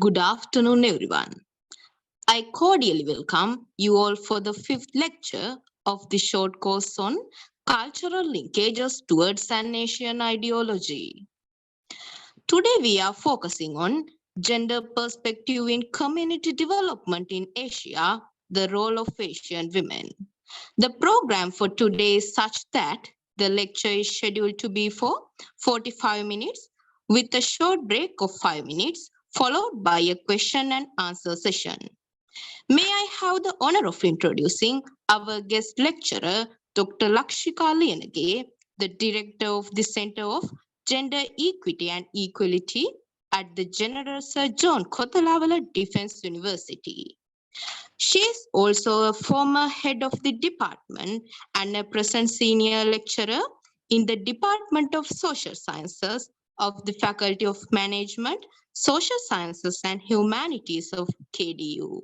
Good afternoon, everyone. I cordially welcome you all for the fifth lecture of the short course on Cultural Linkages towards an Asian Ideology. Today we are focusing on gender perspective in community development in Asia, the role of Asian women. The program for today is such that the lecture is scheduled to be for 45 minutes with a short break of 5 minutes followed by a question and answer session. May I have the honor of introducing our guest lecturer, Dr. Lakshika Liyanage, the director of the Center of Gender Equity and Equality at the General Sir John Kothalavala Defence University. She is also a former head of the department and a present senior lecturer in the Department of Social Sciences of the Faculty of Management, Social Sciences and Humanities of KDU.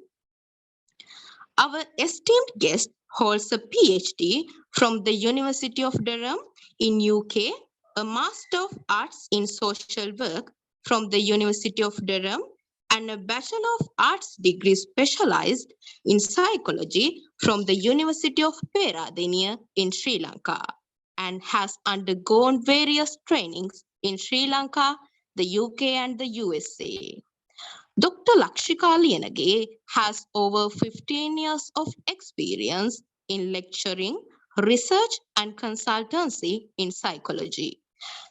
Our esteemed guest holds a PhD from the University of Durham in UK, a Master of Arts in Social Work from the University of Durham, and a Bachelor of Arts degree specialized in psychology from the University of Peradeniya in Sri Lanka, and has undergone various trainings in Sri Lanka, the UK, and the USA. Dr. Lakshika Liyanage has over 15 years of experience in lecturing, research, and consultancy in psychology.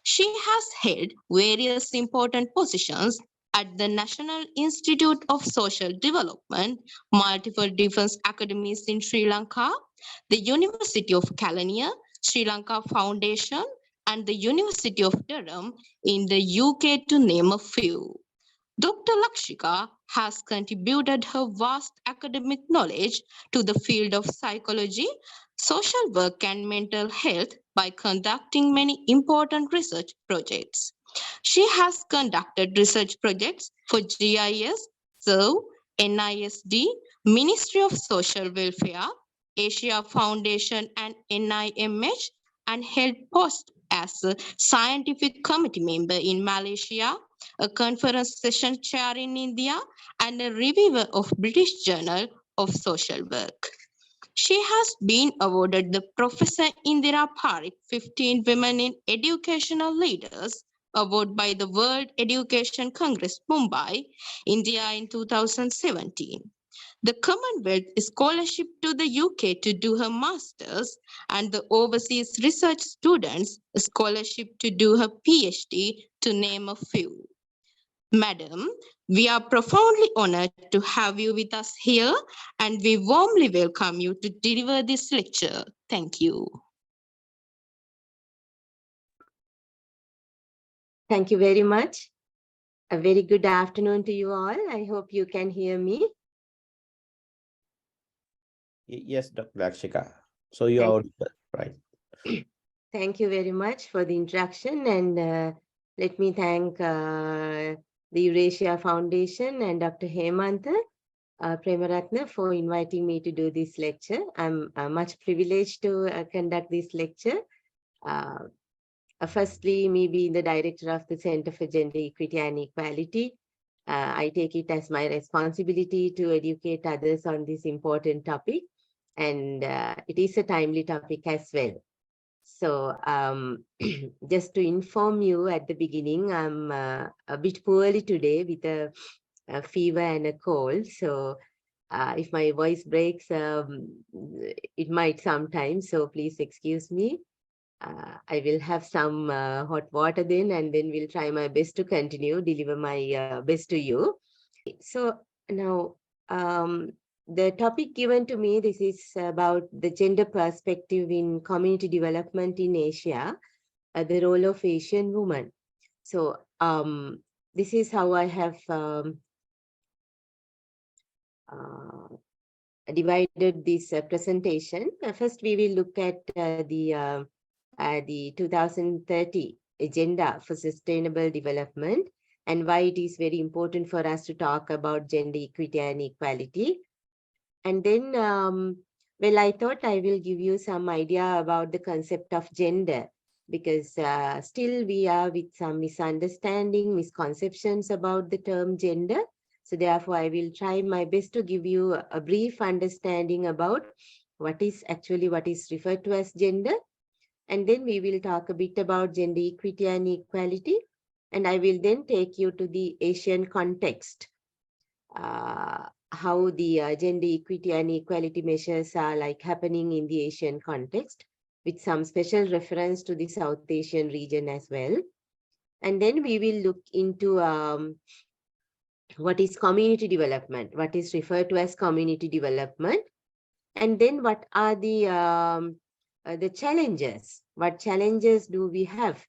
She has held various important positions at the National Institute of Social Development, multiple defense academies in Sri Lanka, the University of Kelaniya, Sri Lanka Foundation, and the University of Durham in the UK, to name a few. Dr. Lakshika has contributed her vast academic knowledge to the field of psychology, social work, and mental health by conducting many important research projects. She has conducted research projects for GIS, SERV, NISD, Ministry of Social Welfare, Asia Foundation, and NIMH, and held posts as a scientific committee member in Malaysia, a conference session chair in India, and a reviewer of British Journal of Social Work. She has been awarded the Professor Indira Parikh 15 Women in Educational Leaders Award by the World Education Congress, Mumbai, India in 2017. The Commonwealth Scholarship to the UK to do her master's, and the Overseas Research Students Scholarship to do her PhD, to name a few. Madam, we are profoundly honored to have you with us here, and we warmly welcome you to deliver this lecture. Thank you. Thank you very much. A very good afternoon to you all. I hope you can hear me. Yes, Dr. Lakshika. So you are right. Thank you very much for the introduction, and let me thank the Eurasia Foundation and Dr. Hemantha Premaratna for inviting me to do this lecture. I'm much privileged to conduct this lecture. Firstly, me being the director of the Center for Gender Equity and Equality, I take it as my responsibility to educate others on this important topic, and it is a timely topic as well. So just to inform you at the beginning, I'm a bit poorly today with a fever and a cold. So if my voice breaks, it might sometimes, so please excuse me. I will have some hot water then, and then we'll try my best to continue, deliver my best to you. So now, the topic given to me, this is about the gender perspective in community development in Asia, the role of Asian women. So this is how I have divided this presentation. First, we will look at the 2030 Agenda for Sustainable Development and why it is very important for us to talk about gender equity and equality. And then, well, I thought I will give you some idea about the concept of gender, because still we are with some misunderstanding, misconceptions about the term gender. So therefore, I will try my best to give you a brief understanding about what is referred to as gender. And then we will talk a bit about gender equity and equality. And I will then take you to the Asian context, how the gender equity and equality measures are like happening in the Asian context, with some special reference to the South Asian region as well. And then we will look into what is community development, what is referred to as community development, and then what are the challenges, what challenges do we have,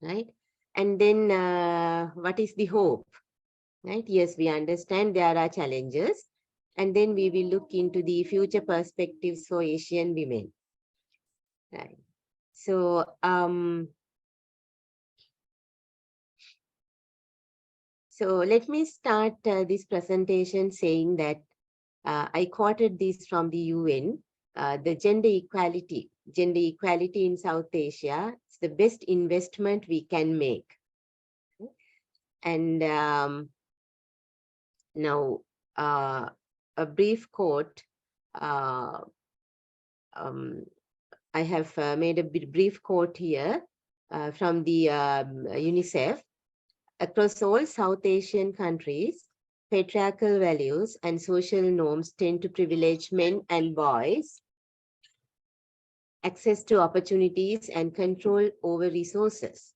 right? And then what is the hope, right? Yes, we understand there are challenges, and then we will look into the future perspectives for Asian women, right? So so let me start this presentation saying that I quoted this from the UN, the gender equality in South Asia is the best investment we can make. And now a brief quote. I have made a brief quote here from the UNICEF. Across all South Asian countries, patriarchal values and social norms tend to privilege men and boys, access to opportunities and control over resources.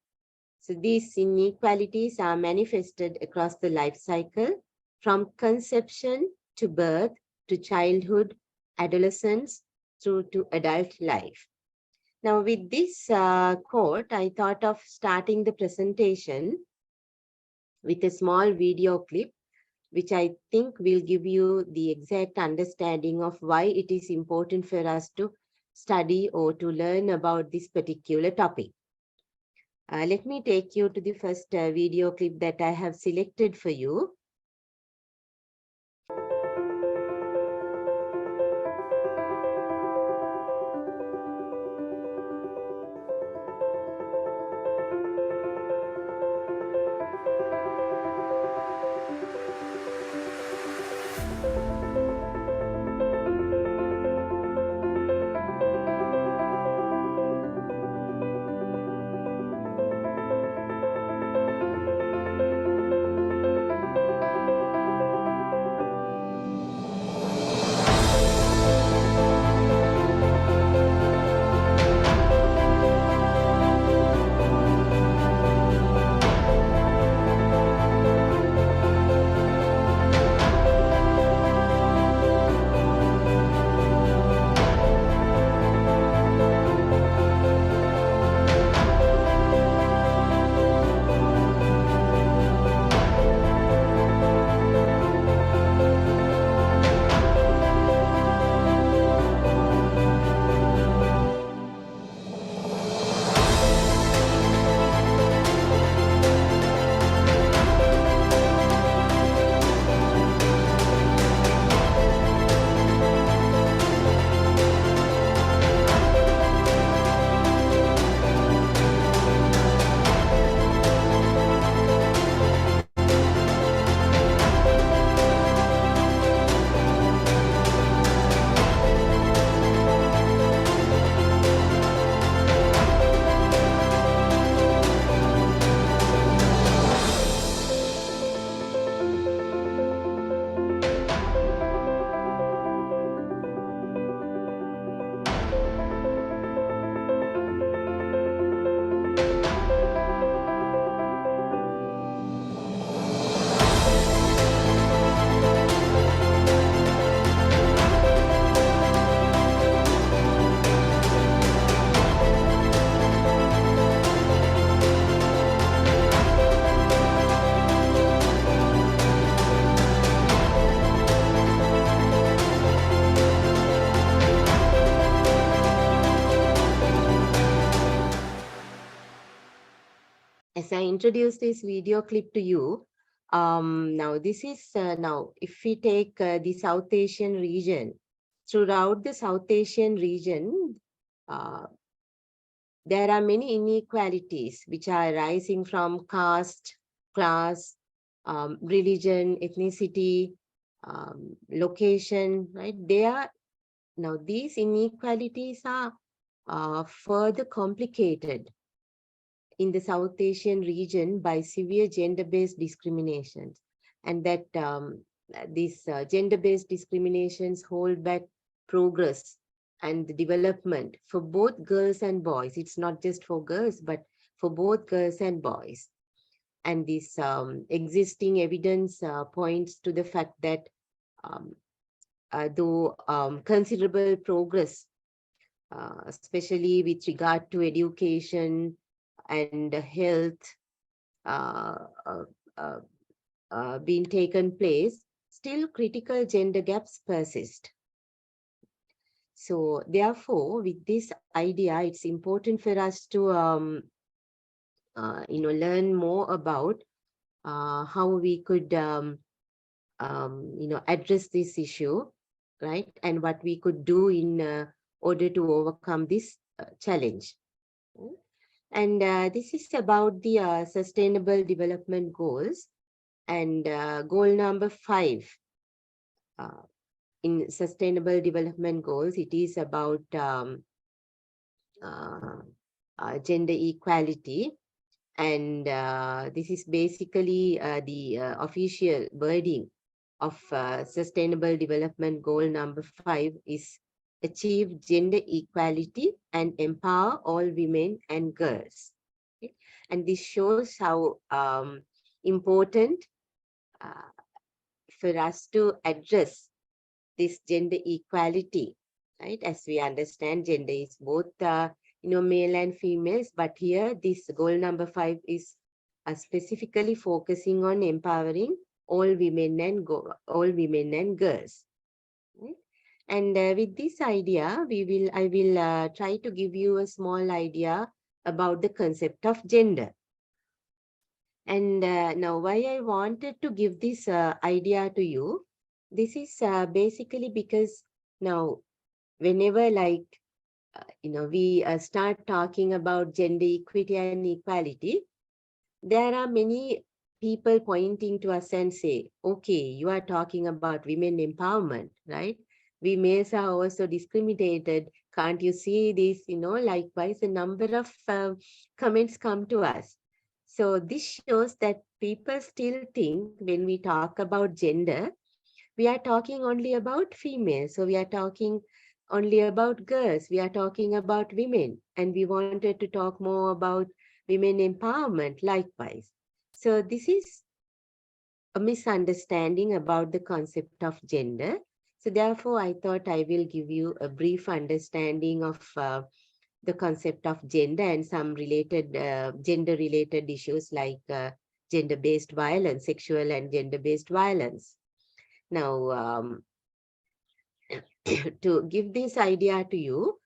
So these inequalities are manifested across the life cycle, from conception to birth to childhood, adolescence, through to adult life. Now with this quote, I thought of starting the presentation with a small video clip, which I think will give you the exact understanding of why it is important for us to study or to learn about this particular topic. Let me take you to the first video clip that I have selected for you. As I introduce this video clip to you, now this is now if we take the South Asian region, throughout the South Asian region, there are many inequalities which are rising from caste, class, religion, ethnicity, location, right? Now these inequalities are further complicated in the South Asian region by severe gender-based discriminations, and that these gender-based discriminations hold back progress and the development for both girls and boys. It's not just for girls, but for both girls and boys. And this existing evidence points to the fact that though considerable progress, especially with regard to education and health, uh, uh, being taken place, still critical gender gaps persist. So therefore, with this idea, it's important for us to learn more about how we could address this issue, right? And what we could do in order to overcome this challenge. And this is about the Sustainable Development Goals. And goal number 5 in Sustainable Development Goals, it is about gender equality. And this is basically the official wording of Sustainable Development Goal number 5 is achieve gender equality and empower all women and girls. Okay? And this shows how important for us to address this gender equality, right? As we understand, gender is both male and females, but here this goal number 5 is specifically focusing on empowering all women and girls. Right? And with this idea, I will try to give you a small idea about the concept of gender. And now why I wanted to give this idea to you, this is basically because now whenever we start talking about gender equity and equality, there are many people pointing to us and say, okay, you are talking about women empowerment, right? We males are also discriminated. Can't you see this? Likewise, a number of comments come to us. So this shows that people still think when we talk about gender, we are talking only about females. So we are talking only about girls. We are talking about women. And we wanted to talk more about women empowerment likewise. So this is a misunderstanding about the concept of gender. So therefore, I thought I will give you a brief understanding of the concept of gender and some related gender-related issues like gender-based violence, sexual and gender-based violence. Now, to give this idea to you,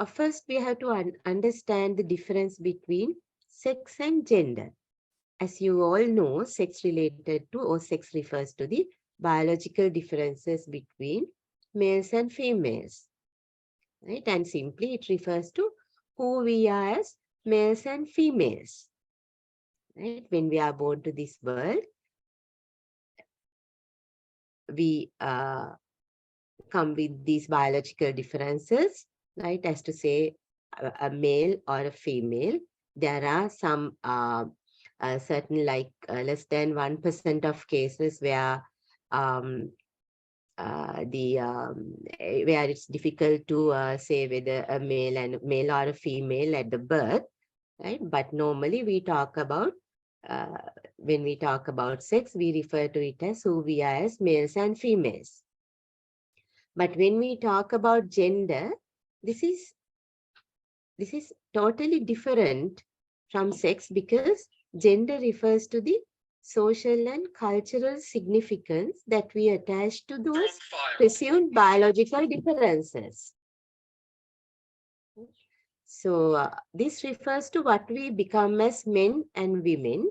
first we have to understand the difference between sex and gender. As you all know, sex refers to the biological differences between males and females, right? And simply it refers to who we are as males and females, right? When we are born to this world, we come with these biological differences, right? As to say, a male or a female. There are some certain less than 1% of cases where where it's difficult to say whether a male or a female at the birth, right? But normally we talk about when we talk about sex, we refer to it as who we are as males and females. But when we talk about gender, this is totally different from sex, because gender refers to the social and cultural significance that we attach to those presumed biological differences. So this refers to what we become as men and women,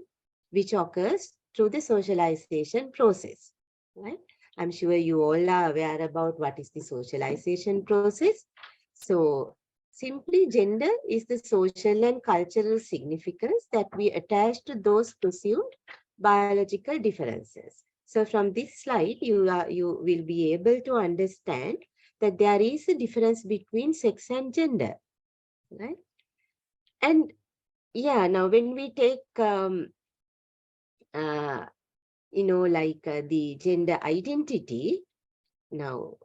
which occurs through the socialization process, right? I'm sure you all are aware about what is the socialization process. So simply, gender is the social and cultural significance that we attach to those presumed biological differences. So from this slide, you will be able to understand that there is a difference between sex and gender, right? And yeah, now when we take, the gender identity, now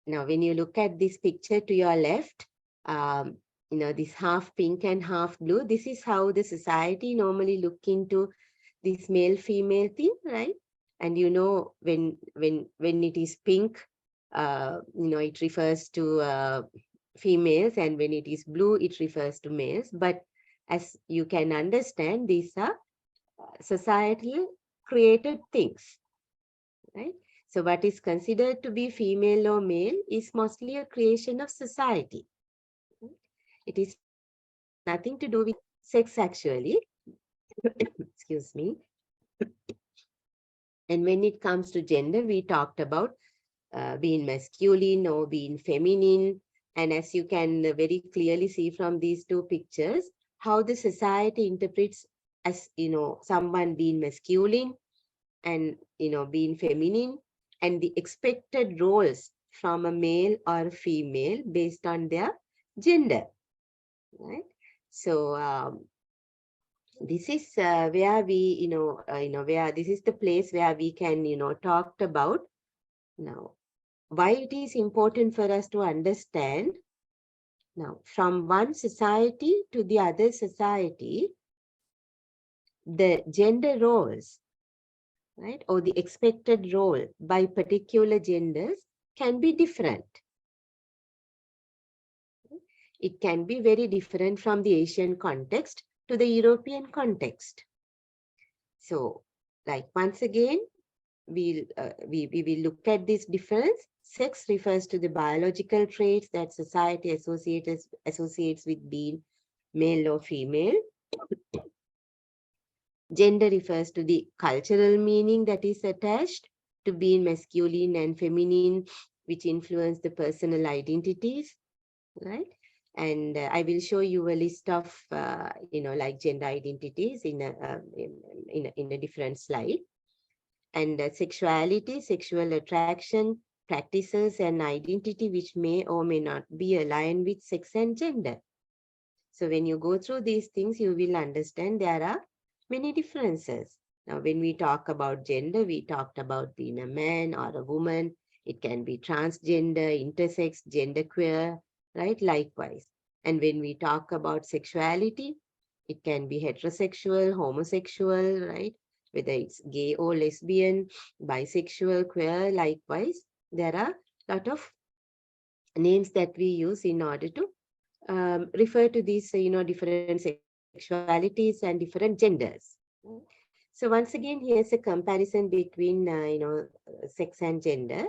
when you look at this picture to your left, this half pink and half blue, this is how the society normally look into this male female thing, right? And when it is pink, it refers to females, and when it is blue, it refers to males. But as you can understand, these are societal created things, right? So what is considered to be female or male is mostly a creation of society. It is nothing to do with sex actually. Excuse me. And when it comes to gender, we talked about being masculine or being feminine. And as you can very clearly see from these two pictures, how the society interprets as, someone being masculine and, being feminine, and the expected roles from a male or female based on their gender, right? So this is where we, where this is the place where we can, talk about now why it is important for us to understand now from one society to the other society, the gender roles, right, or the expected role by particular genders can be different. It can be very different from the Asian context to the European context. So, like once again, we will look at this difference. Sex refers to the biological traits that society associates with being male or female. Gender refers to the cultural meaning that is attached to being masculine and feminine, which influence the personal identities, right? And I will show you a list of, like gender identities in a different slide. And sexuality, sexual attraction, practices, and identity which may or may not be aligned with sex and gender. So when you go through these things, you will understand there are many differences. Now, when we talk about gender, we talked about being a man or a woman. It can be transgender, intersex, genderqueer, right? Likewise. And when we talk about sexuality, it can be heterosexual, homosexual, right? Whether it's gay or lesbian, bisexual, queer, likewise. There are a lot of names that we use in order to refer to these, different sexualities and different genders. So once again, here's a comparison between, sex and gender.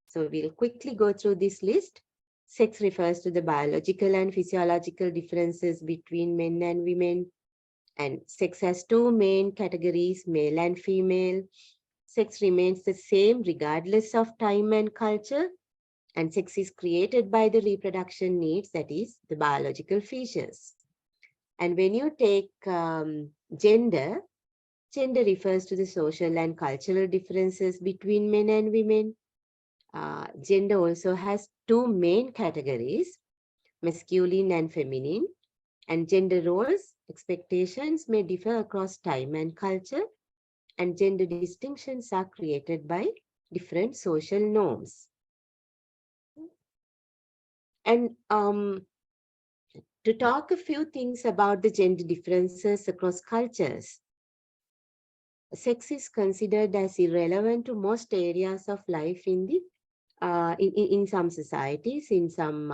So we'll quickly go through this list. Sex refers to the biological and physiological differences between men and women. And sex has two main categories, male and female. Sex remains the same regardless of time and culture. And sex is created by the reproduction needs, that is, the biological features. And when you take gender, gender refers to the social and cultural differences between men and women. Gender also has two main categories, masculine and feminine. And gender roles, expectations may differ across time and culture. And gender distinctions are created by different social norms. And to talk a few things about the gender differences across cultures, sex is considered as irrelevant to most areas of life in the in some societies, in some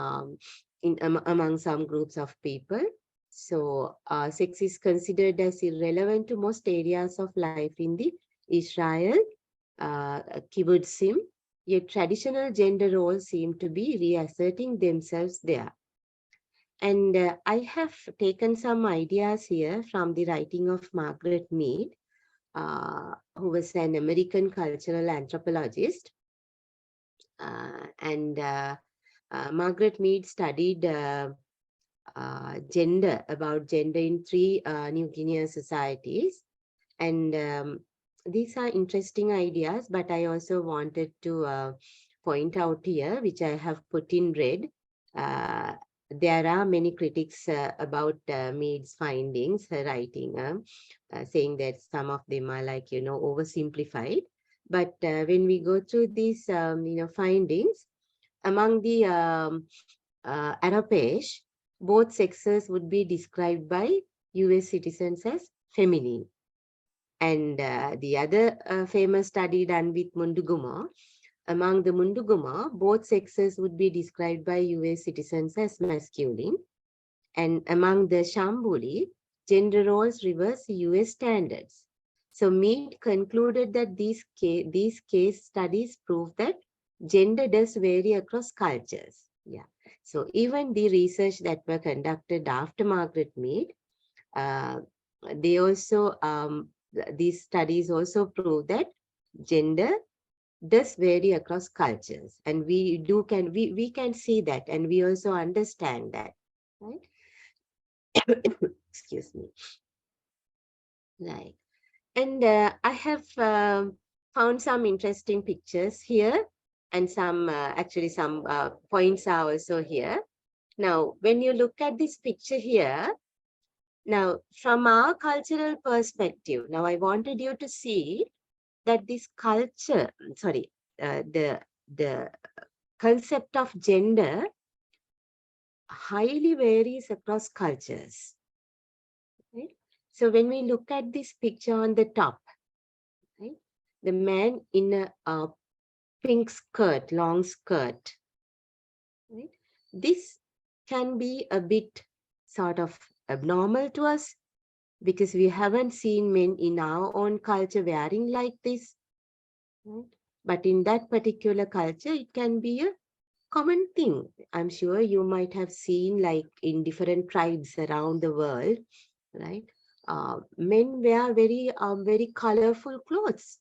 among some groups of people. So sex is considered as irrelevant to most areas of life in the Israel, kibbutzim. Yet traditional gender roles seem to be reasserting themselves there. And I have taken some ideas here from the writing of Margaret Mead, who was an American cultural anthropologist. Margaret Mead studied gender in three New Guinea societies. And these are interesting ideas, but I also wanted to point out here, which I have put in red. There are many critics about Mead's findings, her writing, saying that some of them are like, oversimplified. But when we go through these, findings, among the Arapesh, both sexes would be described by US citizens as feminine. And the other famous study done with Munduguma, among the Munduguma, both sexes would be described by US citizens as masculine. And among the Shambuli, gender roles reverse US standards. So Mead concluded that these case studies prove that gender does vary across cultures. Yeah. So even the research that were conducted after Margaret Mead, they also these studies also prove that gender does vary across cultures, and we can see that, and we also understand that, right? Excuse me. Right. And I have found some interesting pictures here, and some actually some points are also here. Now, when you look at this picture here, now from our cultural perspective, now I wanted you to see that this culture, the concept of gender highly varies across cultures. Right? So when we look at this picture on the top, right, the man in a pink skirt, long skirt, right? This can be a bit sort of abnormal to us because we haven't seen men in our own culture wearing like this. Right? But in that particular culture, it can be a common thing. I'm sure you might have seen, like in different tribes around the world, right? Men wear very colorful clothes.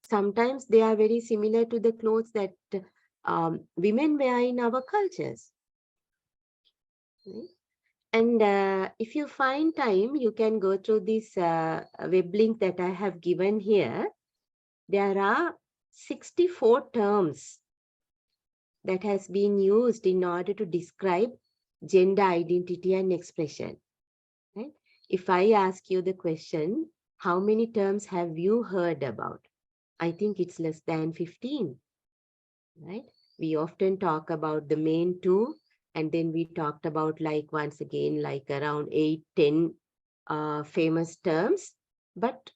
Sometimes they are very similar to the clothes that women wear in our cultures. Right? And if you find time, you can go through this web link that I have given here. There are 64 terms that has been used in order to describe gender identity and expression. Right? If I ask you the question, how many terms have you heard about? I think it's less than 15. Right? We often talk about the main two, and then we talked about, like, once again, like around 8, 10 famous terms, but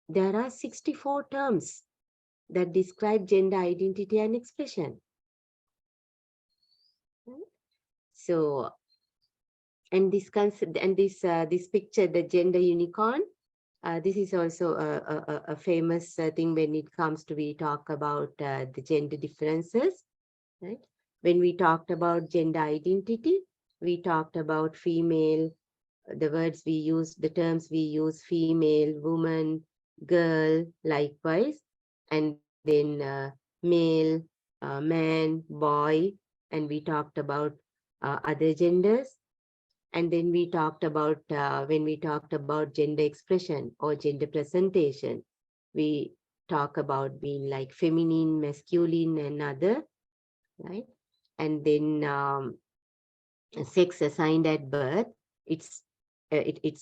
there are 64 terms that describe gender identity and expression. So, and this concept and this picture, the gender unicorn, this is also a famous thing when it comes to, we talk about the gender differences, right? When we talked about gender identity, we talked about female, the words we use, the terms we use, female, woman, girl, likewise, and then male, man, boy, and we talked about other genders. And then we talked about, when we talked about gender expression or gender presentation, we talk about being like feminine, masculine, and other, right? And then sex assigned at birth, it's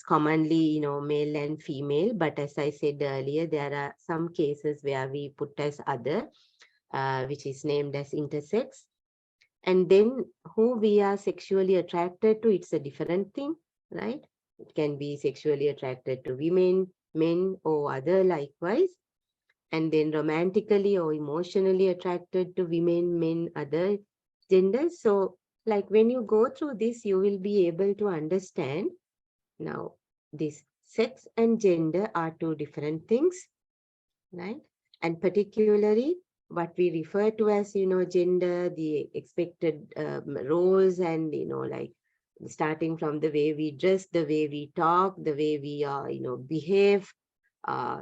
commonly, male and female, but as I said earlier, there are some cases where we put as other, which is named as intersex. And then who we are sexually attracted to, it's a different thing, right? It can be sexually attracted to women, men, or other likewise. And then romantically or emotionally attracted to women, men, other genders. So, like, when you go through this, you will be able to understand now this sex and gender are two different things, right? And particularly what we refer to as, gender, the expected roles, and, like starting from the way we dress, the way we talk, the way we, behave,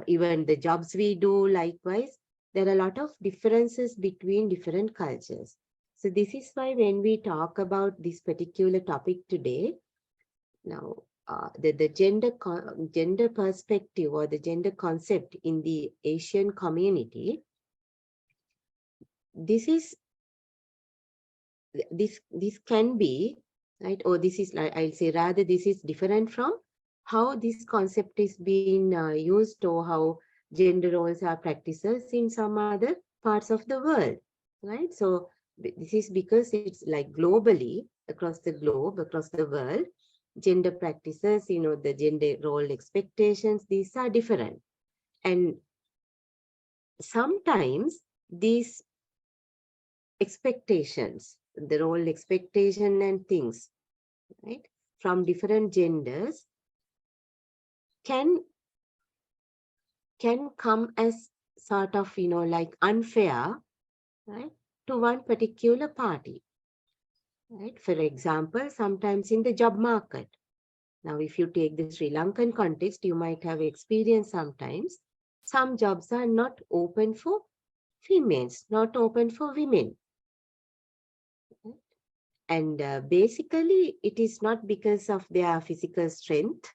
even the jobs we do, likewise, there are a lot of differences between different cultures. So this is why when we talk about this particular topic today, now the gender perspective or the gender concept in the Asian community, this can be, right, or this is, I'll say rather, this is different from how this concept is being used, or how gender roles are practices in some other parts of the world, right? So this is because it's like globally, across the globe, across the world, gender practices, the gender role expectations, these are different. And sometimes these expectations, the role expectation and things, right, from different genders can come as sort of, like unfair, right, to one particular party, right? For example, sometimes in the job market. Now, if you take the Sri Lankan context, you might have experienced sometimes some jobs are not open for females, not open for women. And basically, it is not because of their physical strength,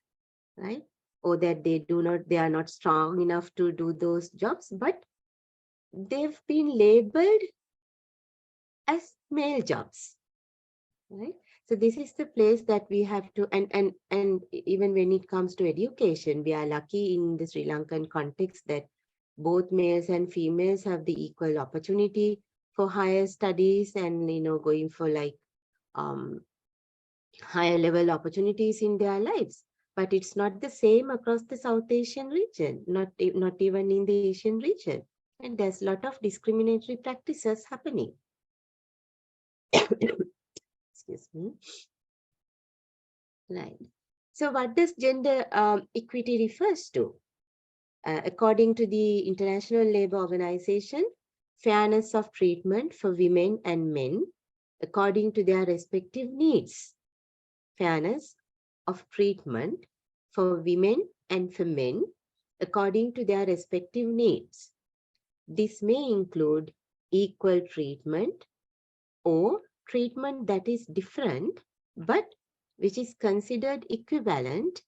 right? Or that they are not strong enough to do those jobs, but they've been labeled as male jobs, right? So this is the place that we have to, and even when it comes to education, we are lucky in the Sri Lankan context that both males and females have the equal opportunity for higher studies and, going for like higher level opportunities in their lives. But it's not the same across the South Asian region, not even in the Asian region. And there's a lot of discriminatory practices happening. Excuse me. Right. So what does gender equity refers to? According to the International Labour Organization, fairness of treatment for women and men according to their respective needs. Fairness of treatment for women and for men according to their respective needs. This may include equal treatment or treatment that is different, but which is considered equivalent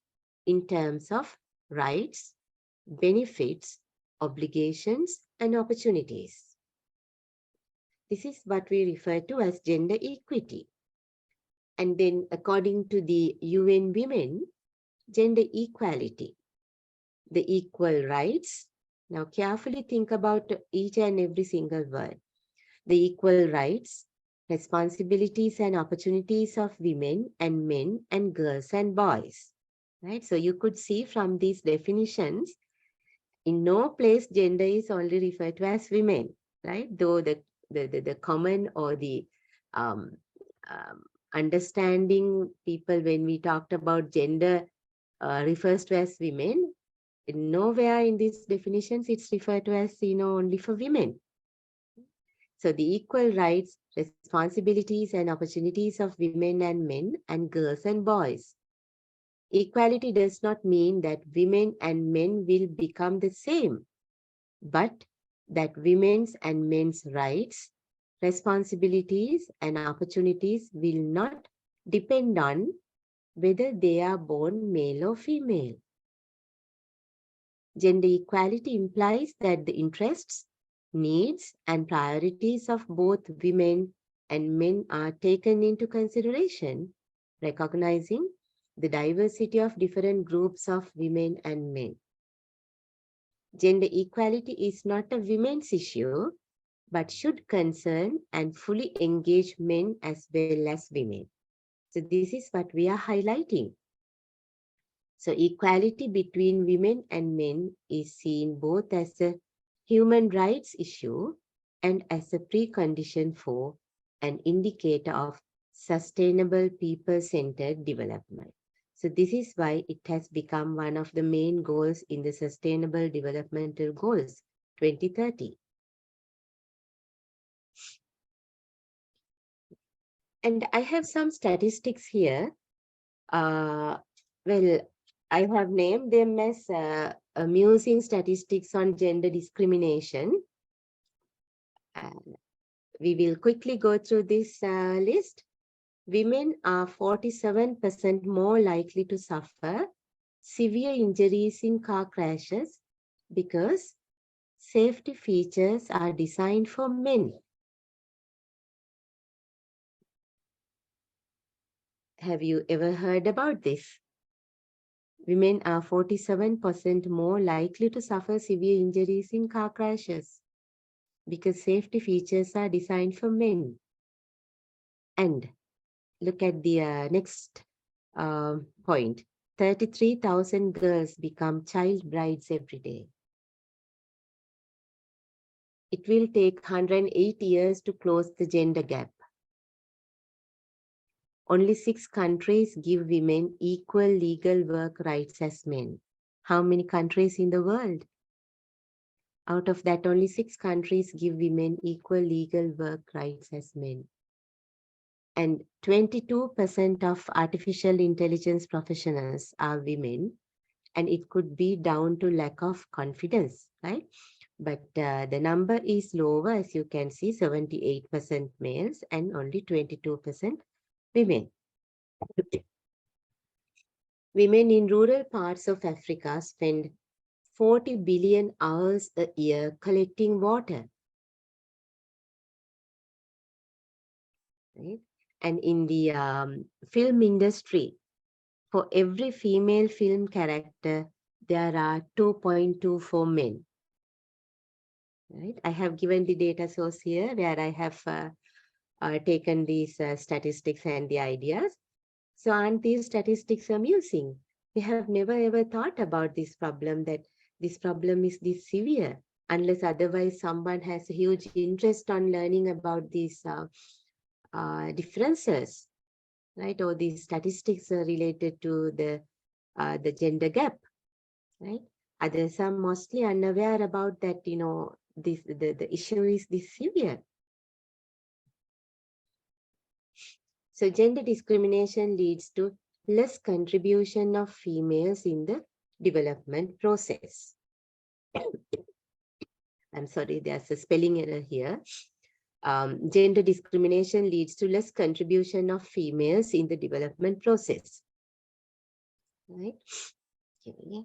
in terms of rights, benefits, obligations, and opportunities. This is what we refer to as gender equity. And then according to the UN Women, gender equality, the equal rights. Now carefully think about each and every single word. The equal rights, responsibilities and opportunities of women and men and girls and boys, right? So you could see from these definitions, in no place gender is only referred to as women, right? Though the common or the understanding people when we talked about gender refers to as women, nowhere in these definitions it's referred to as, only for women. So the equal rights, responsibilities and opportunities of women and men and girls and boys. Equality does not mean that women and men will become the same, but that women's and men's rights, responsibilities and opportunities will not depend on whether they are born male or female. Gender equality implies that the interests, needs, and priorities of both women and men are taken into consideration, recognizing the diversity of different groups of women and men. Gender equality is not a women's issue, but should concern and fully engage men as well as women. So this is what we are highlighting. So equality between women and men is seen both as a human rights issue and as a precondition for an indicator of sustainable people-centered development. So this is why it has become one of the main goals in the Sustainable Developmental Goals 2030. And I have some statistics here. Well, I have named them as amusing statistics on gender discrimination. We will quickly go through this list. women are 47% more likely to suffer severe injuries in car crashes because safety features are designed for men. Have you ever heard about this? Women are 47% more likely to suffer severe injuries in car crashes because safety features are designed for men. And look at the next point. 33,000 girls become child brides every day. It will take 108 years to close the gender gap. Only 6 countries give women equal legal work rights as men. How many countries in the world? Out of that, only 6 countries give women equal legal work rights as men. And 22% of artificial intelligence professionals are women, and it could be down to lack of confidence, right? But the number is lower, as you can see, 78% males and only 22% women. Women in rural parts of Africa spend 40 billion hours a year collecting water. Right? And in the film industry, for every female film character, there are 2.24 men. Right? I have given the data source here where I have taken these statistics and the ideas. So aren't these statistics amusing? We have never ever thought about this problem, that this problem is this severe, unless otherwise someone has a huge interest on learning about these differences, right? Or these statistics are related to the gender gap, right? Others are mostly unaware about that, the issue is this severe. So gender discrimination leads to less contribution of females in the development process. I'm sorry, there's a spelling error here. Gender discrimination leads to less contribution of females in the development process. Right? Okay.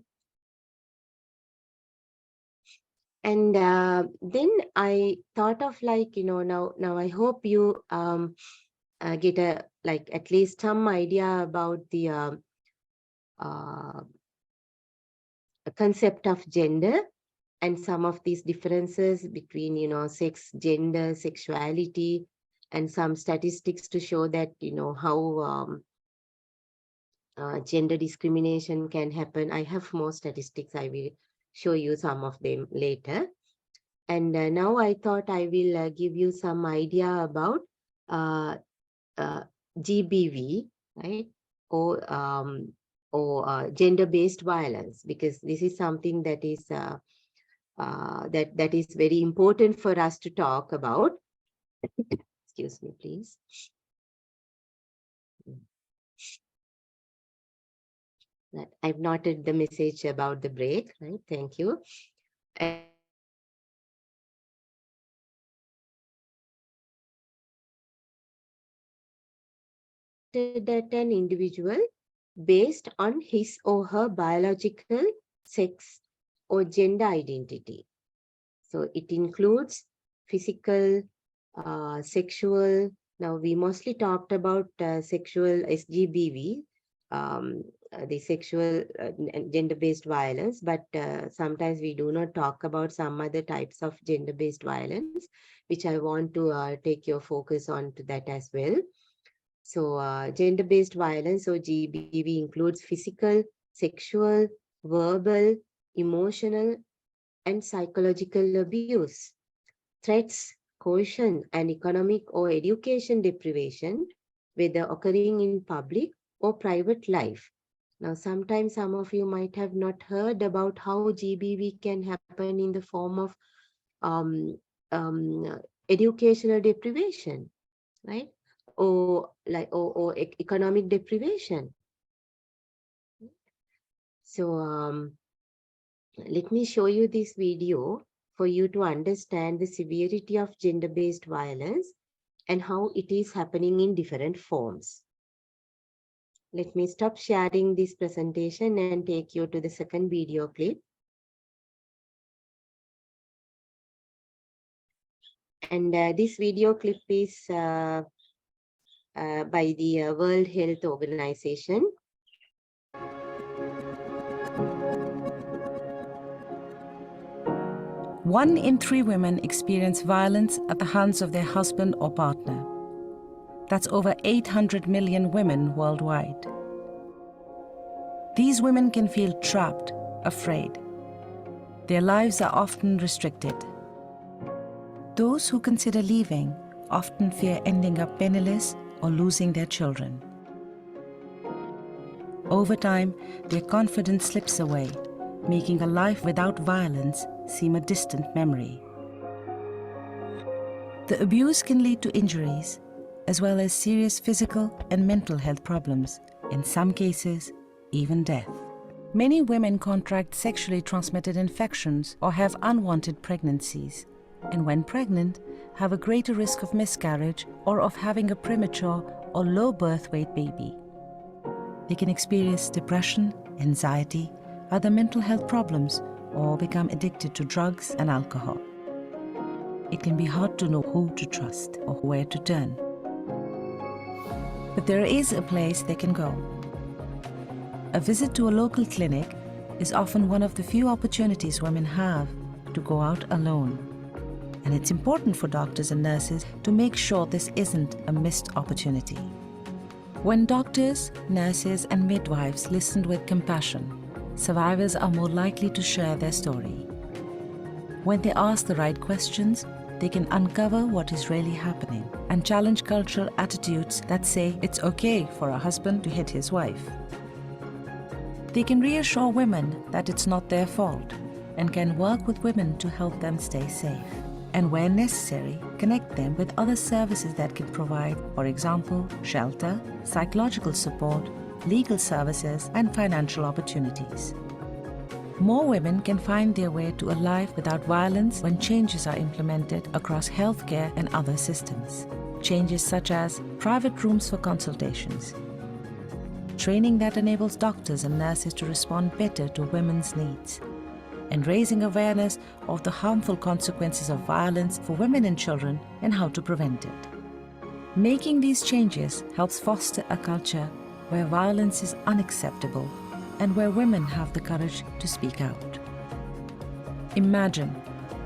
And then I thought of now I hope you get at least some idea about the concept of gender and some of these differences between, sex, gender, sexuality, and some statistics to show that, how gender discrimination can happen. I have more statistics. I will show you some of them later. And now I thought I will give you some idea about GBV, right? Or gender-based violence, because this is something that is that is very important for us to talk about. Excuse me, please. I've noted the message about the break, right? Thank you. And that an individual based on his or her biological sex or gender identity. So it includes physical, sexual. Now we mostly talked about sexual SGBV, the sexual gender-based violence, but sometimes we do not talk about some other types of gender-based violence, which I want to take your focus on to that as well. So gender-based violence or GBV includes physical, sexual, verbal, emotional, and psychological abuse, threats, coercion, and economic or education deprivation, whether occurring in public or private life. Now, sometimes some of you might have not heard about how GBV can happen in the form of um, educational deprivation, right? Or economic deprivation. So let me show you this video for you to understand the severity of gender-based violence and how it is happening in different forms. Let me stop sharing this presentation and take you to the second video clip. And this video clip is by the World Health Organization. One in 3 women experience violence at the hands of their husband or partner. That's over 800 million women worldwide. These women can feel trapped, afraid. Their lives are often restricted. Those who consider leaving often fear ending up penniless or losing their children. Over time, their confidence slips away, making a life without violence seem a distant memory. The abuse can lead to injuries, as well as serious physical and mental health problems, in some cases, even death. Many women contract sexually transmitted infections or have unwanted pregnancies, and when pregnant, have a greater risk of miscarriage or of having a premature or low birth weight baby. They can experience depression, anxiety, other mental health problems, or become addicted to drugs and alcohol. It can be hard to know who to trust or where to turn. But there is a place they can go. A visit to a local clinic is often one of the few opportunities women have to go out alone. And it's important for doctors and nurses to make sure this isn't a missed opportunity. When doctors, nurses, and midwives listen with compassion, survivors are more likely to share their story. When they ask the right questions, they can uncover what is really happening and challenge cultural attitudes that say it's okay for a husband to hit his wife. They can reassure women that it's not their fault and can work with women to help them stay safe. And where necessary, connect them with other services that can provide, for example, shelter, psychological support, legal services, and financial opportunities. More women can find their way to a life without violence when changes are implemented across healthcare and other systems. Changes such as private rooms for consultations, training that enables doctors and nurses to respond better to women's needs, and raising awareness of the harmful consequences of violence for women and children and how to prevent it. Making these changes helps foster a culture where violence is unacceptable and where women have the courage to speak out. Imagine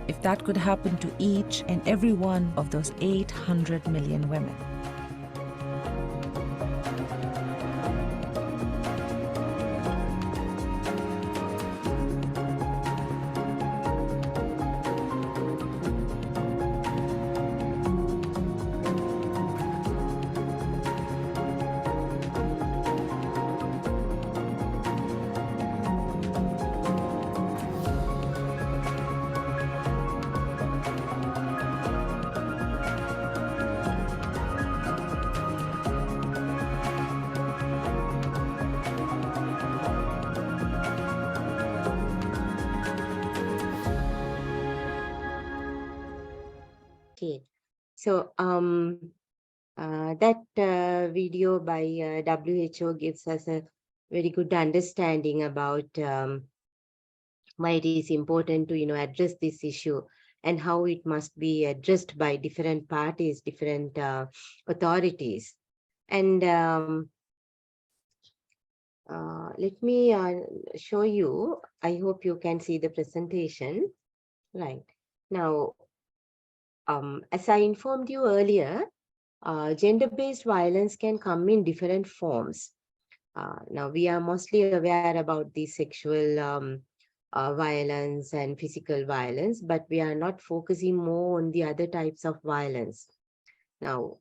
if that could happen to each and every one of those 800 million women. Okay, so that video by WHO gives us a very good understanding about why it is important to address this issue and how it must be addressed by different parties, different authorities. And let me show you. I hope you can see the presentation. Right now, as I informed you earlier, gender-based violence can come in different forms. Now, we are mostly aware about the sexual violence and physical violence, but we are not focusing more on the other types of violence. Now,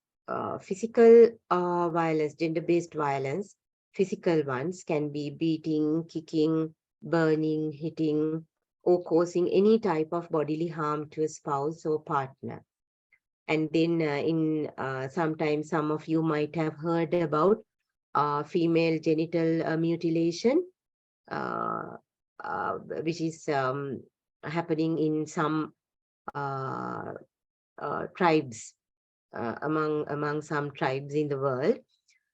physical violence, gender-based violence, physical ones can be beating, kicking, burning, hitting, or causing any type of bodily harm to a spouse or partner. And then sometimes some of you might have heard about female genital mutilation, which is happening in some tribes among some tribes in the world,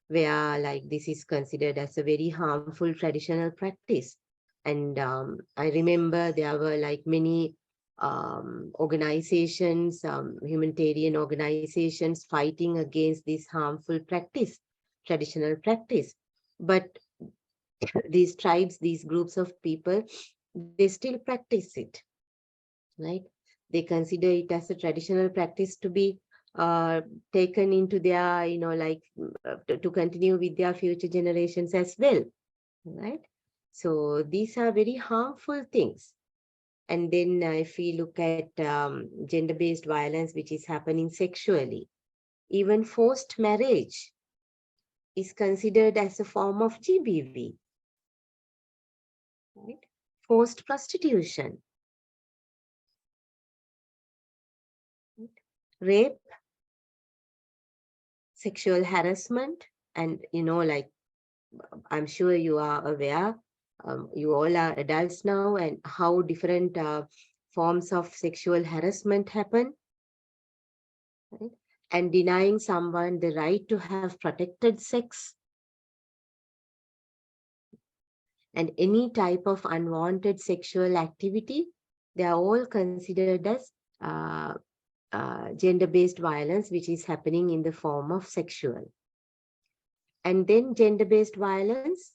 where like this is considered as a very harmful traditional practice. And I remember there were like many organizations, humanitarian organizations fighting against this harmful practice, traditional practice. But these tribes, these groups of people, they still practice it, right? They consider it as a traditional practice to be taken into their, to continue with their future generations as well, right? So these are very harmful things. And then if we look at gender-based violence, which is happening sexually, even forced marriage is considered as a form of GBV, right? Forced prostitution, right? Rape, sexual harassment, and I'm sure you are aware, you all are adults now, and how different forms of sexual harassment happen, right? And denying someone the right to have protected sex, and any type of unwanted sexual activity, they are all considered as gender-based violence, which is happening in the form of sexual. And then gender-based violence,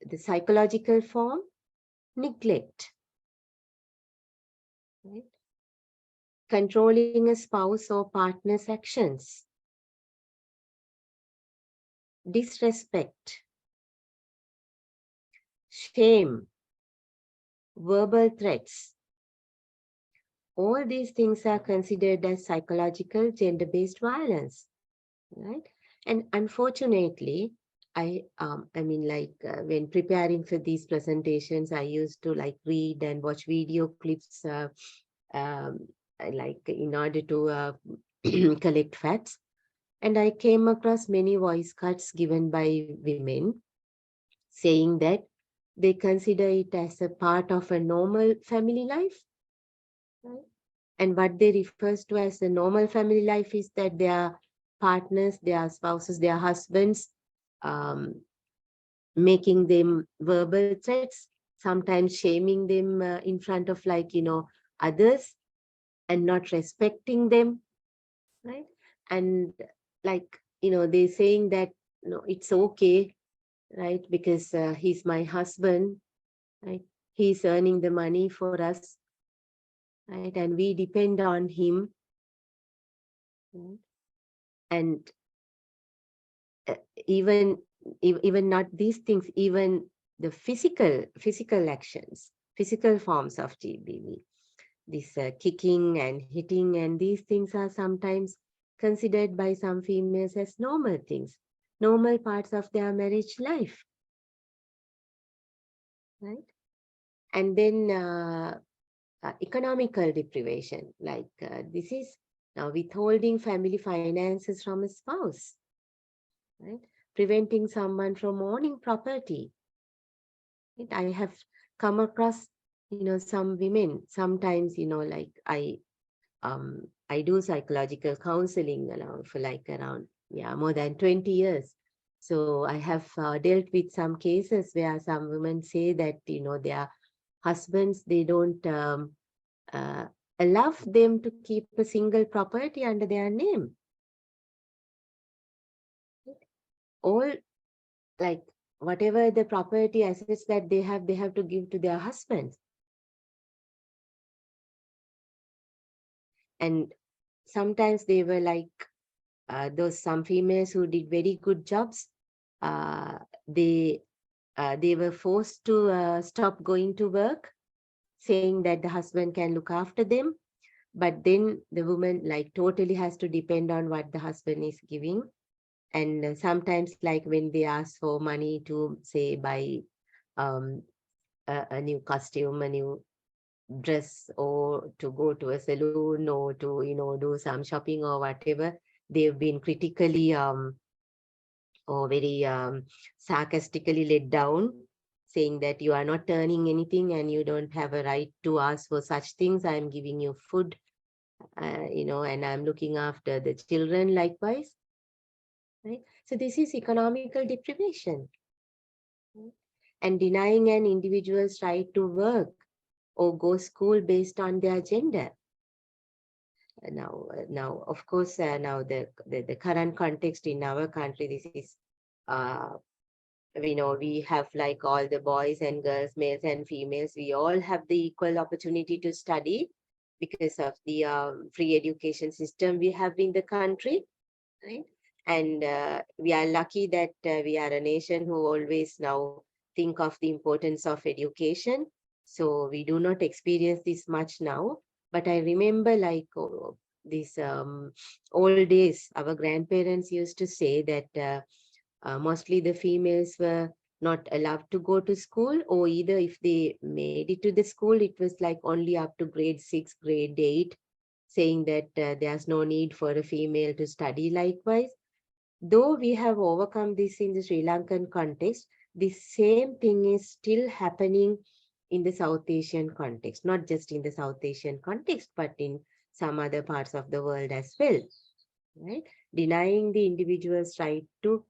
the psychological form, neglect, right? Controlling a spouse or partner's actions, disrespect, shame, verbal threats. All these things are considered as psychological gender-based violence, right? And unfortunately, when preparing for these presentations, I used to like read and watch video clips, in order to collect facts. And I came across many voice cuts given by women saying that they consider it as a part of a normal family life, right? And what they refers to as a normal family life is that their partners, their spouses, their husbands, making them verbal threats, sometimes shaming them in front of others, and not respecting them, right? And they're saying that it's okay, right? Because he's my husband, right? He's earning the money for us, right? And we depend on him, right? And even not these things, even the physical actions, physical forms of GBV, this kicking and hitting, and these things are sometimes considered by some females as normal things, normal parts of their marriage life, right? And then economical deprivation, this is now withholding family finances from a spouse, right? Preventing someone from owning property. Right? I have come across, some women, sometimes, I do psychological counseling for around more than 20 years. So I have dealt with some cases where some women say that, their husbands, they don't allow them to keep a single property under their name. All whatever the property assets that they have to give to their husbands. And sometimes they were some females who did very good jobs, they were forced to stop going to work, saying that the husband can look after them. But then the woman totally has to depend on what the husband is giving. And sometimes when they ask for money to say buy a new costume, a new dress, or to go to a salon, or to do some shopping or whatever, they've been critically or very sarcastically let down, saying that you are not earning anything and you don't have a right to ask for such things. I'm giving you food, and I'm looking after the children likewise. Right? So this is economical deprivation. Right? And denying an individual's right to work or go school based on their gender. Now, of course, now the current context in our country, this is, we know we have like all the boys and girls, males and females, we all have the equal opportunity to study because of the free education system we have in the country, right? And we are lucky that we are a nation who always now think of the importance of education. So we do not experience this much now. But I remember like these old days, our grandparents used to say that mostly the females were not allowed to go to school, or either if they made it to the school, it was like only up to grade 6, grade 8, saying that there's no need for a female to study likewise. Though we have overcome this in the Sri Lankan context, the same thing is still happening in the South Asian context, not just in the South Asian context, but in some other parts of the world as well, right? Denying the individual's right to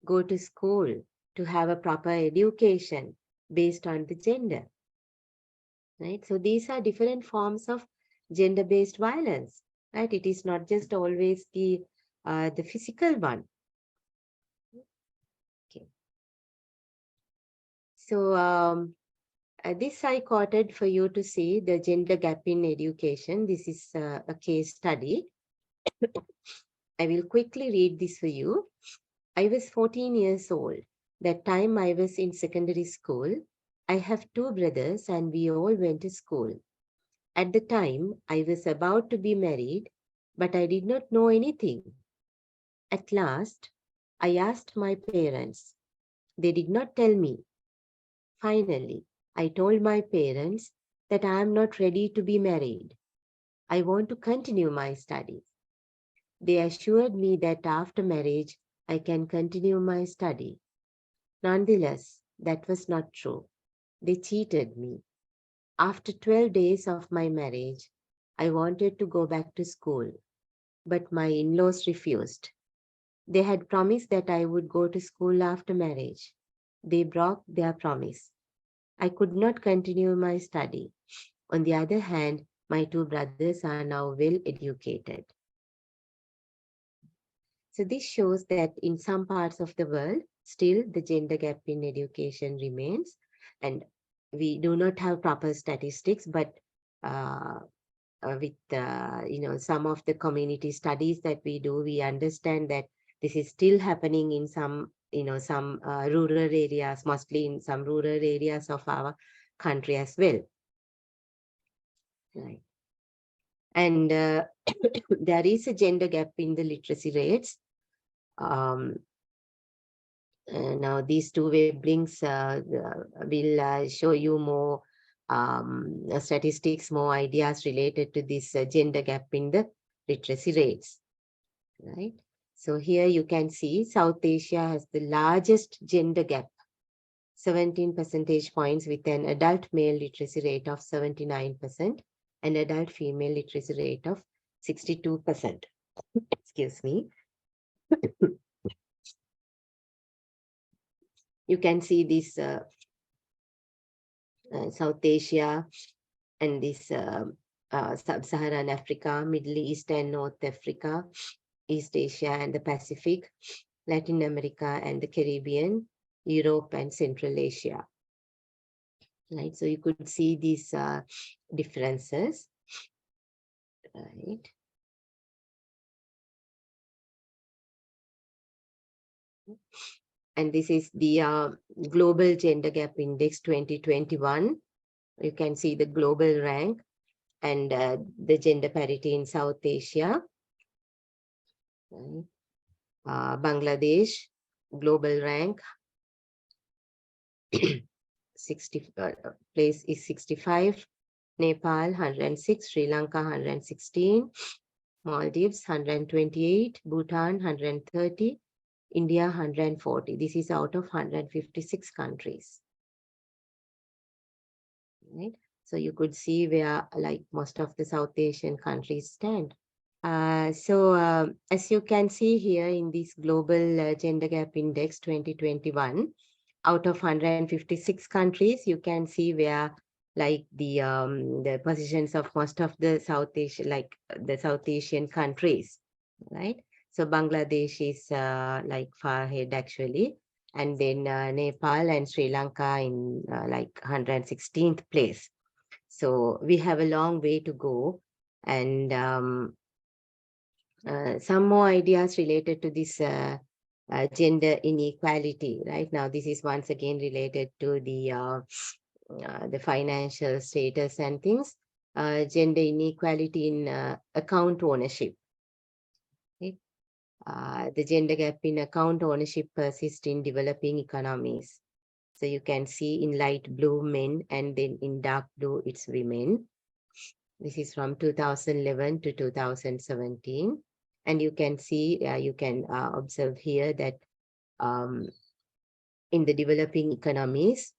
go to school, to have a proper education based on the gender, right? So these are different forms of gender-based violence, right? It is not just always the physical one. Okay. So this I quoted for you to see the gender gap in education. This is a case study. I will quickly read this for you. I was 14 years old. That time I was in secondary school. I have 2 brothers and we all went to school. At the time, I was about to be married, but I did not know anything. At last, I asked my parents. They did not tell me. Finally, I told my parents that I am not ready to be married. I want to continue my studies. They assured me that after marriage, I can continue my study. Nonetheless, that was not true. They cheated me. After 12 days of my marriage, I wanted to go back to school, but my in-laws refused. They had promised that I would go to school after marriage. They broke their promise. I could not continue my study. On the other hand, my 2 brothers are now well educated. So this shows that in some parts of the world, still the gender gap in education remains, and we do not have proper statistics, but with some of the community studies that we do, we understand that this is still happening in some rural areas, mostly in some rural areas of our country as well. Right. And there is a gender gap in the literacy rates. Now these 2 web links will show you more statistics, more ideas related to this gender gap in the literacy rates, right? So here you can see South Asia has the largest gender gap, 17 percentage points, with an adult male literacy rate of 79% and adult female literacy rate of 62%. Excuse me. You can see this South Asia and this Sub-Saharan Africa, Middle East and North Africa, East Asia and the Pacific, Latin America and the Caribbean, Europe and Central Asia. Right, so you could see these differences, right? And this is the Global Gender Gap Index 2021. You can see the global rank and the gender parity in South Asia. Right. Bangladesh, global rank, place is 65. Nepal, 106. Sri Lanka, 116. Maldives, 128. Bhutan, 130. India, 140. This is out of 156 countries. Right? So you could see where like most of the South Asian countries stand. As you can see here in this Global Gender Gap Index 2021, out of 156 countries, you can see where like the positions of most of the South Asian, like the South Asian countries, right? So Bangladesh is like far ahead actually, and then Nepal and Sri Lanka in like 116th place. So we have a long way to go, and some more ideas related to this gender inequality. Right now, this is once again related to the financial status and things. Gender inequality in account ownership. Okay? The gender gap in account ownership persists in developing economies. So you can see in light blue men, and then in dark blue it's women. This is from 2011 to 2017. And you can see, you can observe here that in the developing economies,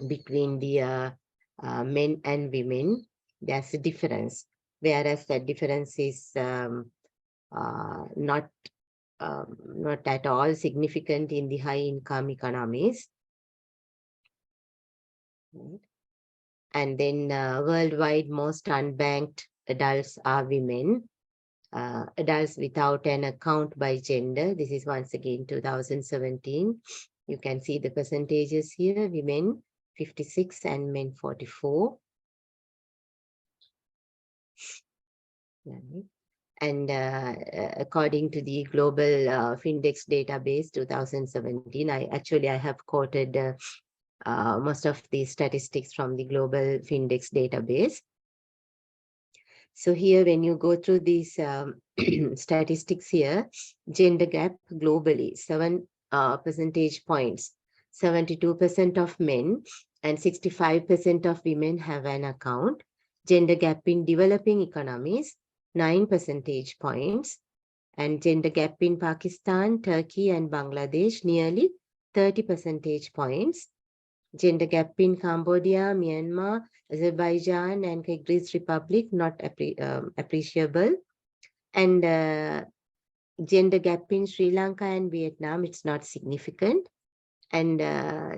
between the men and women, there's a difference. Whereas that difference is not at all significant in the high income economies. And then worldwide, most unbanked adults are women. Adults without an account by gender. This is once again 2017. You can see the percentages here, women 56 and men 44. And according to the Global Findex database 2017, I have quoted most of the statistics from the Global Findex database. So here, when you go through these statistics here, gender gap globally, 7 percentage points, 72% of men and 65% of women have an account. Gender gap in developing economies, 9 percentage points. And gender gap in Pakistan, Turkey and Bangladesh, nearly 30 percentage points. Gender gap in Cambodia, Myanmar, Azerbaijan and Kyrgyz Republic, not appreciable. And gender gap in Sri Lanka and Vietnam, it's not significant. And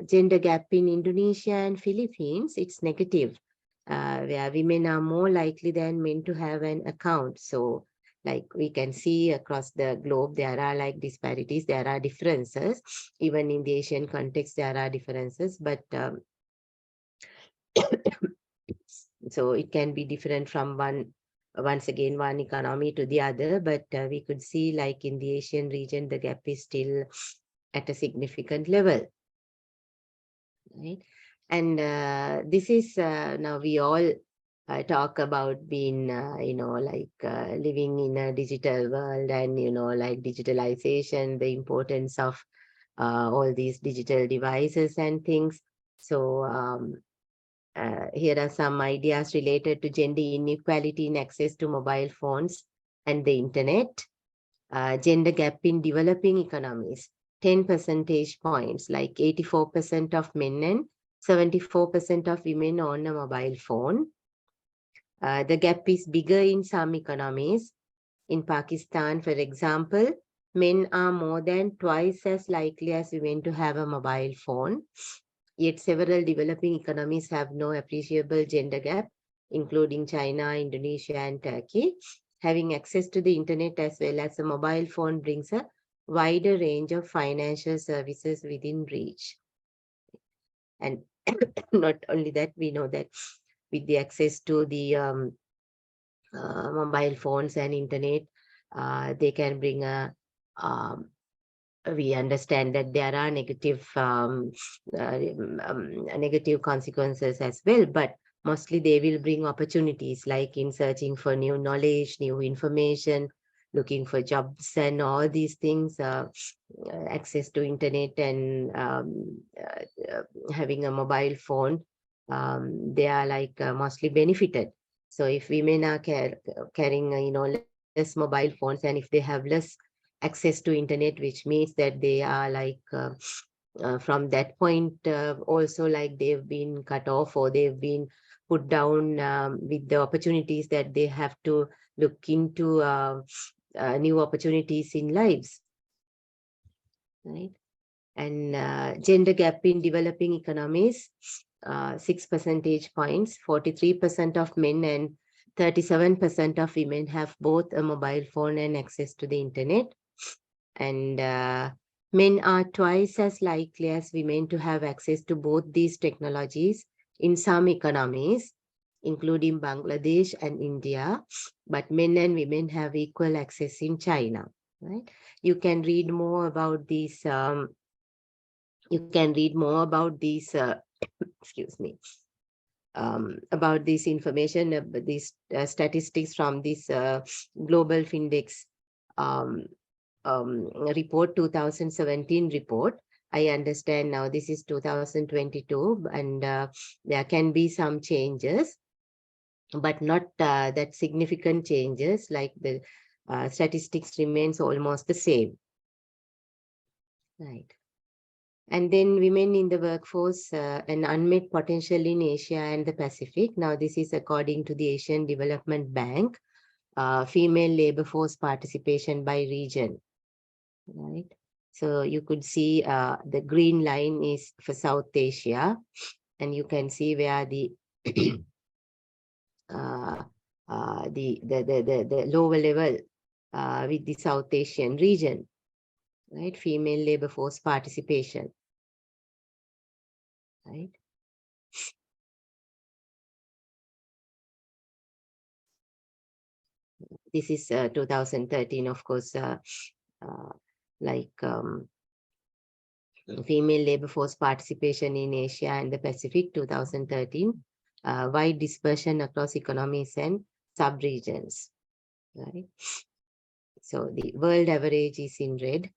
gender gap in Indonesia and Philippines, it's negative, where women are more likely than men to have an account. So like we can see across the globe, there are like disparities, there are differences. Even in the Asian context, there are differences, but so it can be different from once again, one economy to the other, but we could see like in the Asian region, the gap is still at a significant level. Right? And this is now we all talk about being, living in a digital world and, like digitalization, the importance of all these digital devices and things. So here are some ideas related to gender inequality in access to mobile phones and the internet. Gender gap in developing economies, 10 percentage points, like 84% of men and 74% of women own a mobile phone. The gap is bigger in some economies. In Pakistan, for example, men are more than twice as likely as women to have a mobile phone. Yet several developing economies have no appreciable gender gap, including China, Indonesia, and Turkey. Having access to the internet as well as a mobile phone brings a wider range of financial services within reach. And not only that, we know that with the access to the mobile phones and internet, they can bring we understand that there are negative negative consequences as well, but mostly they will bring opportunities, like in searching for new knowledge, new information, looking for jobs and all these things, access to internet and having a mobile phone, they are like mostly benefited. So if women are carrying, less mobile phones, and if they have less access to internet, which means that they are like from that point also like they've been cut off, or they've been put down with the opportunities that they have to look into new opportunities in lives, right? And gender gap in developing economies, 6 percentage points, 43% of men and 37% of women have both a mobile phone and access to the internet. And men are twice as likely as women to have access to both these technologies in some economies, including Bangladesh and India, but men and women have equal access in China, right? You can read more about these excuse me, about this information, these statistics from this Global Findex report, 2017 report. I understand now this is 2022, and there can be some changes, but not that significant changes, like the statistics remains almost the same, right? And then women in the workforce, an unmet potential in Asia and the Pacific. Now, this is according to the Asian Development Bank, female labor force participation by region, right? So you could see the green line is for South Asia, and you can see where the the lower level with the South Asian region, right? Female labor force participation, right? This is 2013, of course, female labor force participation in Asia and the Pacific, 2013, wide dispersion across economies and sub-regions, right? So the world average is in red.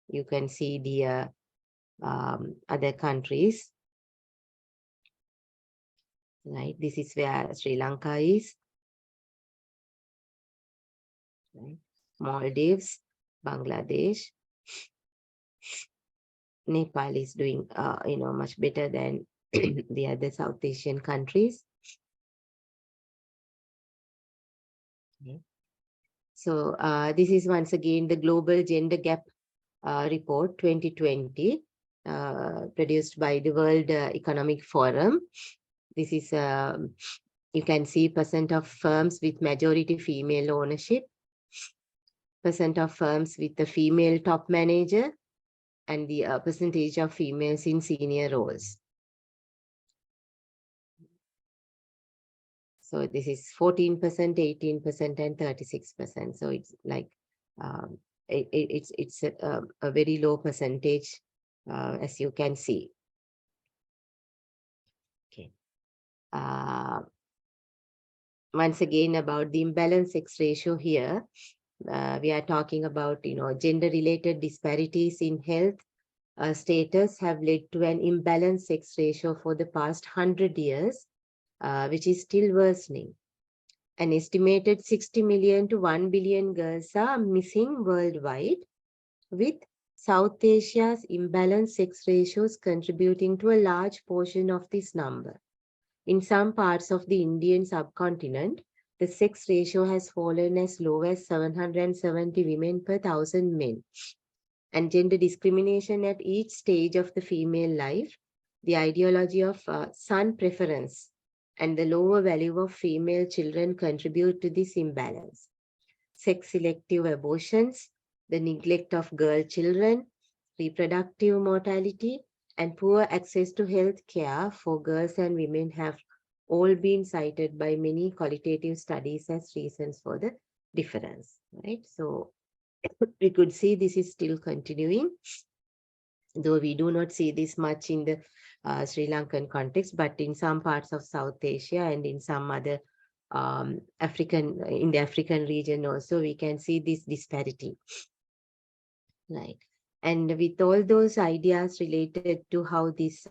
You can see the other countries, right? This is where Sri Lanka is, right? Maldives, Bangladesh, Nepal is doing, much better than the other South Asian countries. Okay. So this is once again the Global Gender Gap Report 2020, produced by the World Economic Forum. This is, you can see percent of firms with majority female ownership, percent of firms with the female top manager, and the percentage of females in senior roles. So this is 14%, 18%, and 36%. So it's like it's a very low percentage, as you can see. Okay. Once again, about the imbalance sex ratio here, we are talking about gender-related disparities in health status have led to an imbalanced sex ratio for the past 100 years, which is still worsening. An estimated 60 million to 1 billion girls are missing worldwide, with South Asia's imbalanced sex ratios contributing to a large portion of this number. In some parts of the Indian subcontinent, the sex ratio has fallen as low as 770 women per 1,000 men. And gender discrimination at each stage of the female life, the ideology of son preference, and the lower value of female children contribute to this imbalance. Sex-selective abortions, the neglect of girl children, reproductive mortality, and poor access to health care for girls and women have all been cited by many qualitative studies as reasons for the difference, right? So we could see this is still continuing, though we do not see this much in the Sri Lankan context, but in some parts of South Asia and in some other in the African region also, we can see this disparity, right? And with all those ideas related to how this,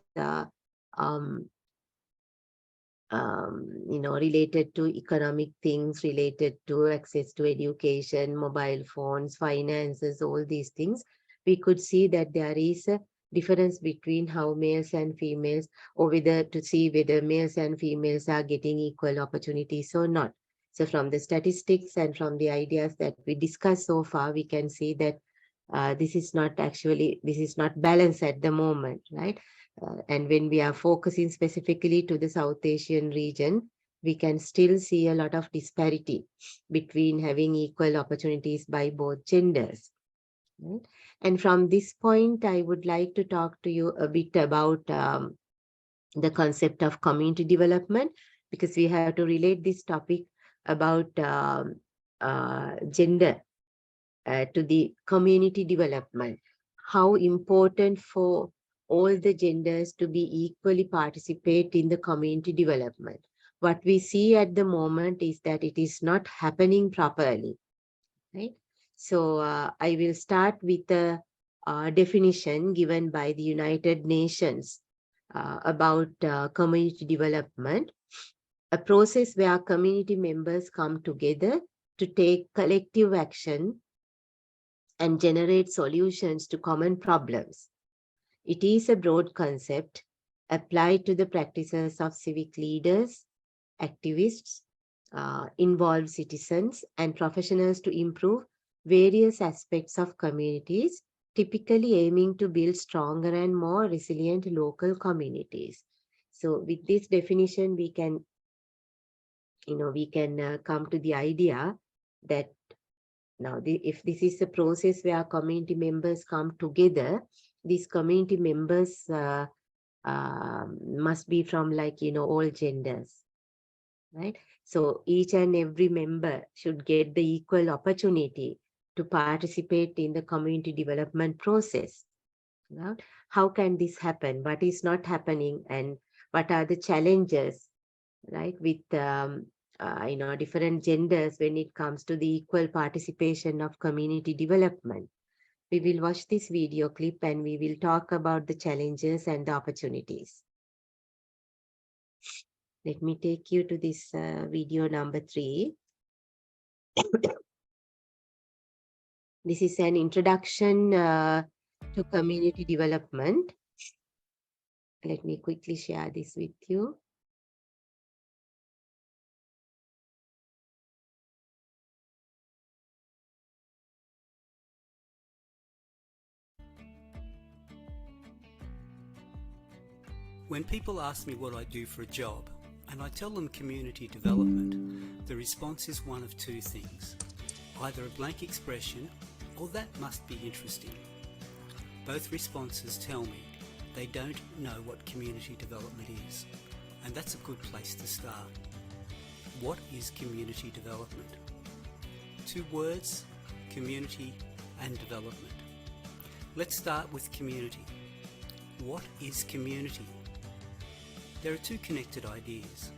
related to economic things, related to access to education, mobile phones, finances, all these things, we could see that there is a difference between how males and females, or whether to see whether males and females are getting equal opportunities or not. So from the statistics and from the ideas that we discussed so far, we can see that this is not balanced at the moment, right? And when we are focusing specifically to the South Asian region, we can still see a lot of disparity between having equal opportunities by both genders. Right? And from this point, I would like to talk to you a bit about the concept of community development, because we have to relate this topic about gender to the community development. How important for all the genders to be equally participate in the community development. What we see at the moment is that it is not happening properly, right? So I will start with the definition given by the United Nations about community development, a process where community members come together to take collective action and generate solutions to common problems. It is a broad concept applied to the practices of civic leaders, activists, involved citizens, and professionals to improve various aspects of communities, typically aiming to build stronger and more resilient local communities. So with this definition, we can come to the idea that now, if this is a process where community members come together, these community members must be from all genders, right? So each and every member should get the equal opportunity to participate in the community development process. Right? How can this happen? What is not happening, and what are the challenges, right, with different genders when it comes to the equal participation of community development? We will watch this video clip and we will talk about the challenges and the opportunities. Let me take you to this video number 3. This is an introduction to community development. Let me quickly share this with you. When people ask me what I do for a job, and I tell them community development, the response is one of two things. Either a blank expression, or that must be interesting. Both responses tell me they don't know what community development is, and that's a good place to start. What is community development? 2 words, community and development. Let's start with community. What is community? There are 2 connected ideas.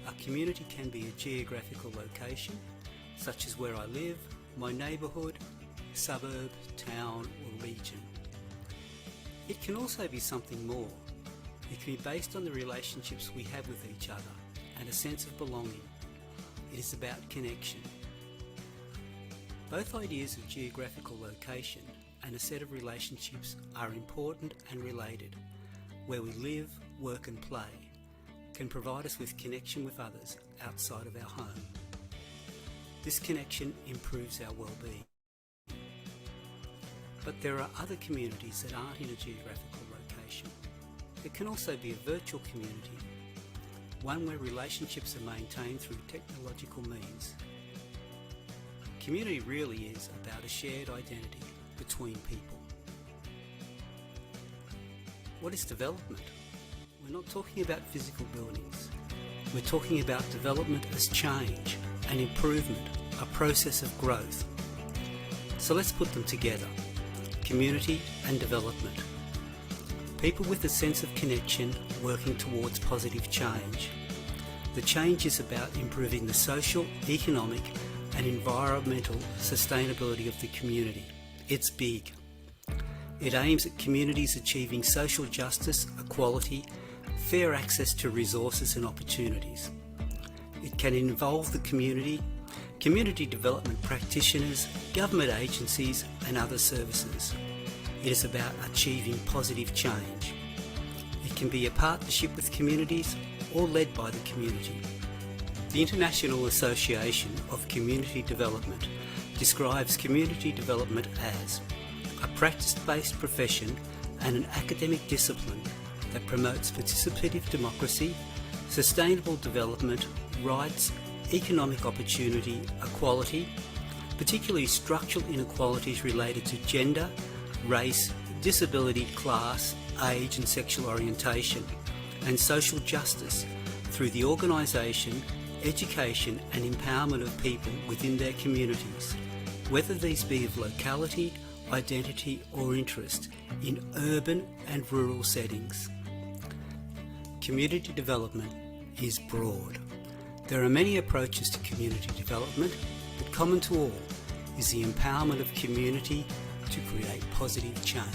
A community can be a geographical location, such as where I live, my neighbourhood, suburb, town or region. It can also be something more. It can be based on the relationships we have with each other and a sense of belonging. It is about connection. Both ideas of geographical location and a set of relationships are important and related. Where we live, work and play can provide us with connection with others outside of our home. This connection improves our well-being. But there are other communities that aren't in a geographical location. It can also be a virtual community, one where relationships are maintained through technological means. Community really is about a shared identity between people. What is development? We're not talking about physical buildings. We're talking about development as change, an improvement, a process of growth. So let's put them together, community and development. People with a sense of connection working towards positive change. The change is about improving the social, economic and environmental sustainability of the community. It's big. It aims at communities achieving social justice, equality, fair access to resources and opportunities. It can involve the community, community development practitioners, government agencies and other services. It is about achieving positive change. It can be a partnership with communities or led by the community. The International Association of Community Development describes community development as a practice-based profession and an academic discipline that promotes participative democracy, sustainable development, rights, economic opportunity, equality, particularly structural inequalities related to gender, race, disability, class, age and sexual orientation, and social justice through the organisation, education and empowerment of people within their communities, whether these be of locality, identity or interest in urban and rural settings. Community development is broad. There are many approaches to community development, but common to all is the empowerment of community to create positive change.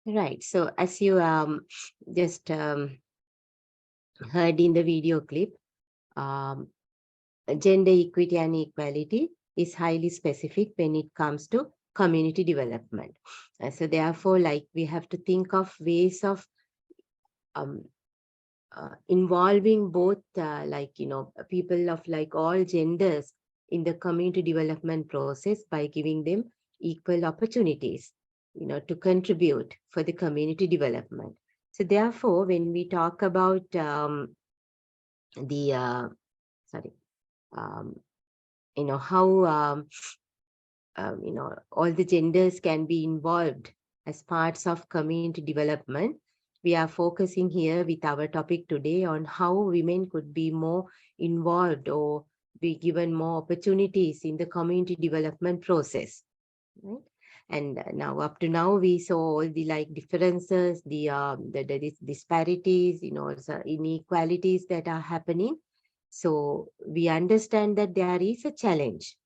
Right. So as you just heard in the video clip, gender equity and equality is highly specific when it comes to community development. So therefore, like, we have to think of ways of involving both people of like all genders in the community development process by giving them equal opportunities, to contribute for the community development. So therefore, when we talk about how all the genders can be involved as parts of community development, we are focusing here with our topic today on how women could be more involved or be given more opportunities in the community development process. Right? And now, up to now, we saw all the differences, the disparities, so inequalities that are happening. So we understand that there is a challenge.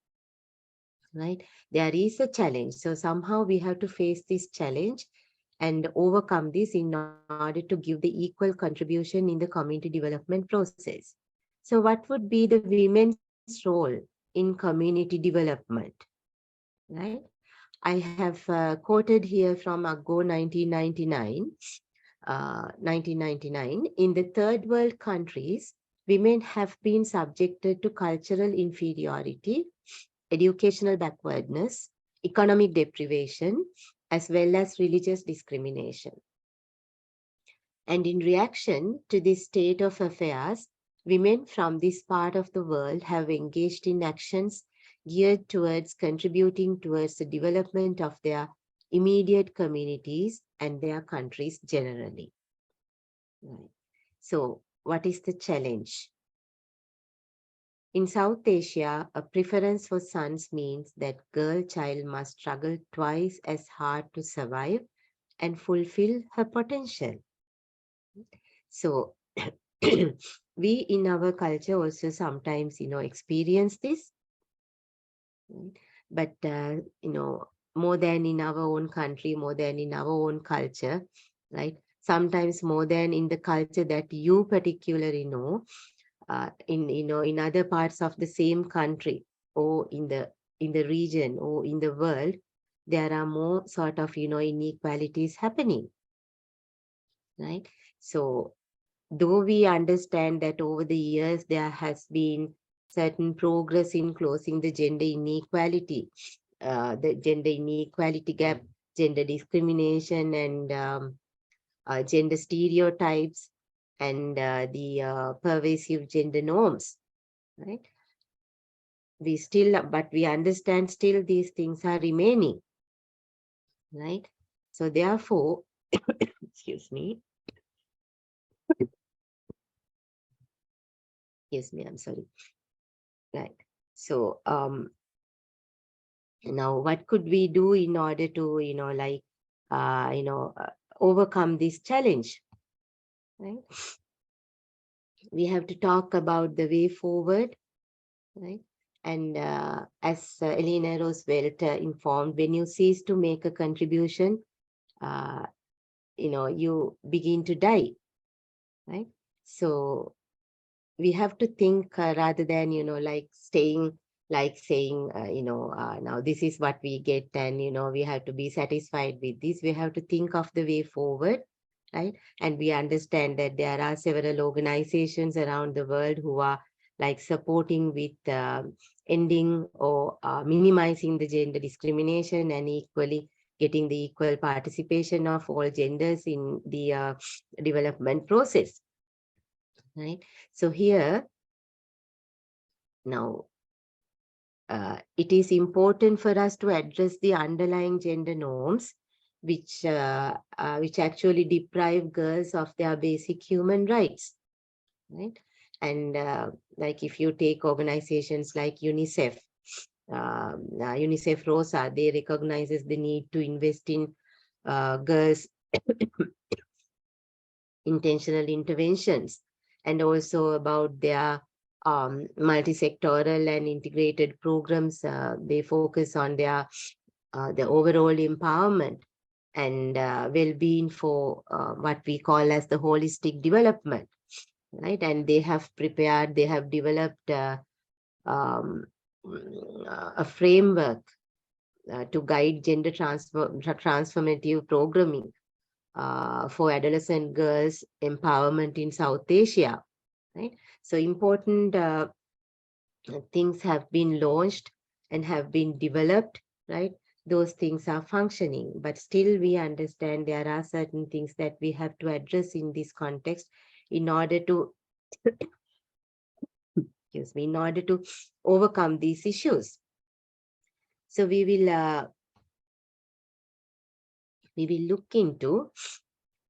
Right? There is a challenge. So somehow we have to face this challenge and overcome this in order to give the equal contribution in the community development process. So what would be the women's role in community development? Right? I have quoted here from Aggo 1999. In the third world countries, women have been subjected to cultural inferiority, educational backwardness, economic deprivation, as well as religious discrimination. And in reaction to this state of affairs, women from this part of the world have engaged in actions geared towards contributing towards the development of their immediate communities and their countries generally. Right. So, what is the challenge? In South Asia, a preference for sons means that girl child must struggle twice as hard to survive and fulfill her potential. So we in our culture also sometimes, experience this. But, more than in our own country, more than in our own culture, right? Sometimes more than in the culture that you particularly know, in other parts of the same country or in the region or in the world, there are more sort of, inequalities happening, right? So though we understand that over the years there has been certain progress in closing the gender inequality, the gender inequality gap, gender discrimination and gender stereotypes and the pervasive gender norms, right? But we understand still these things are remaining, right? So therefore, excuse me, I'm sorry. Right. So now what could we do in order to, overcome this challenge, right? We have to talk about the way forward, right? And as Eleanor Roosevelt informed, when you cease to make a contribution, you begin to die, right? So we have to think rather than, like saying, now this is what we get and, we have to be satisfied with this. We have to think of the way forward, right? And we understand that there are several organizations around the world who are like supporting with ending or minimizing the gender discrimination and equally getting the equal participation of all genders in the development process, right? So here, now, it is important for us to address the underlying gender norms, which actually deprive girls of their basic human rights, right? And like if you take organizations like UNICEF, UNICEF Rosa, they recognizes the need to invest in girls' intentional interventions, and also about their multi-sectoral and integrated programs. They focus on their the overall empowerment and well-being for what we call as the holistic development, right? And they have developed a framework to guide gender transformative programming for adolescent girls empowerment in South Asia, right? So important things have been launched and have been developed, right? Those things are functioning, but still we understand there are certain things that we have to address in this context in order to, excuse me, in order to overcome these issues. So we will look into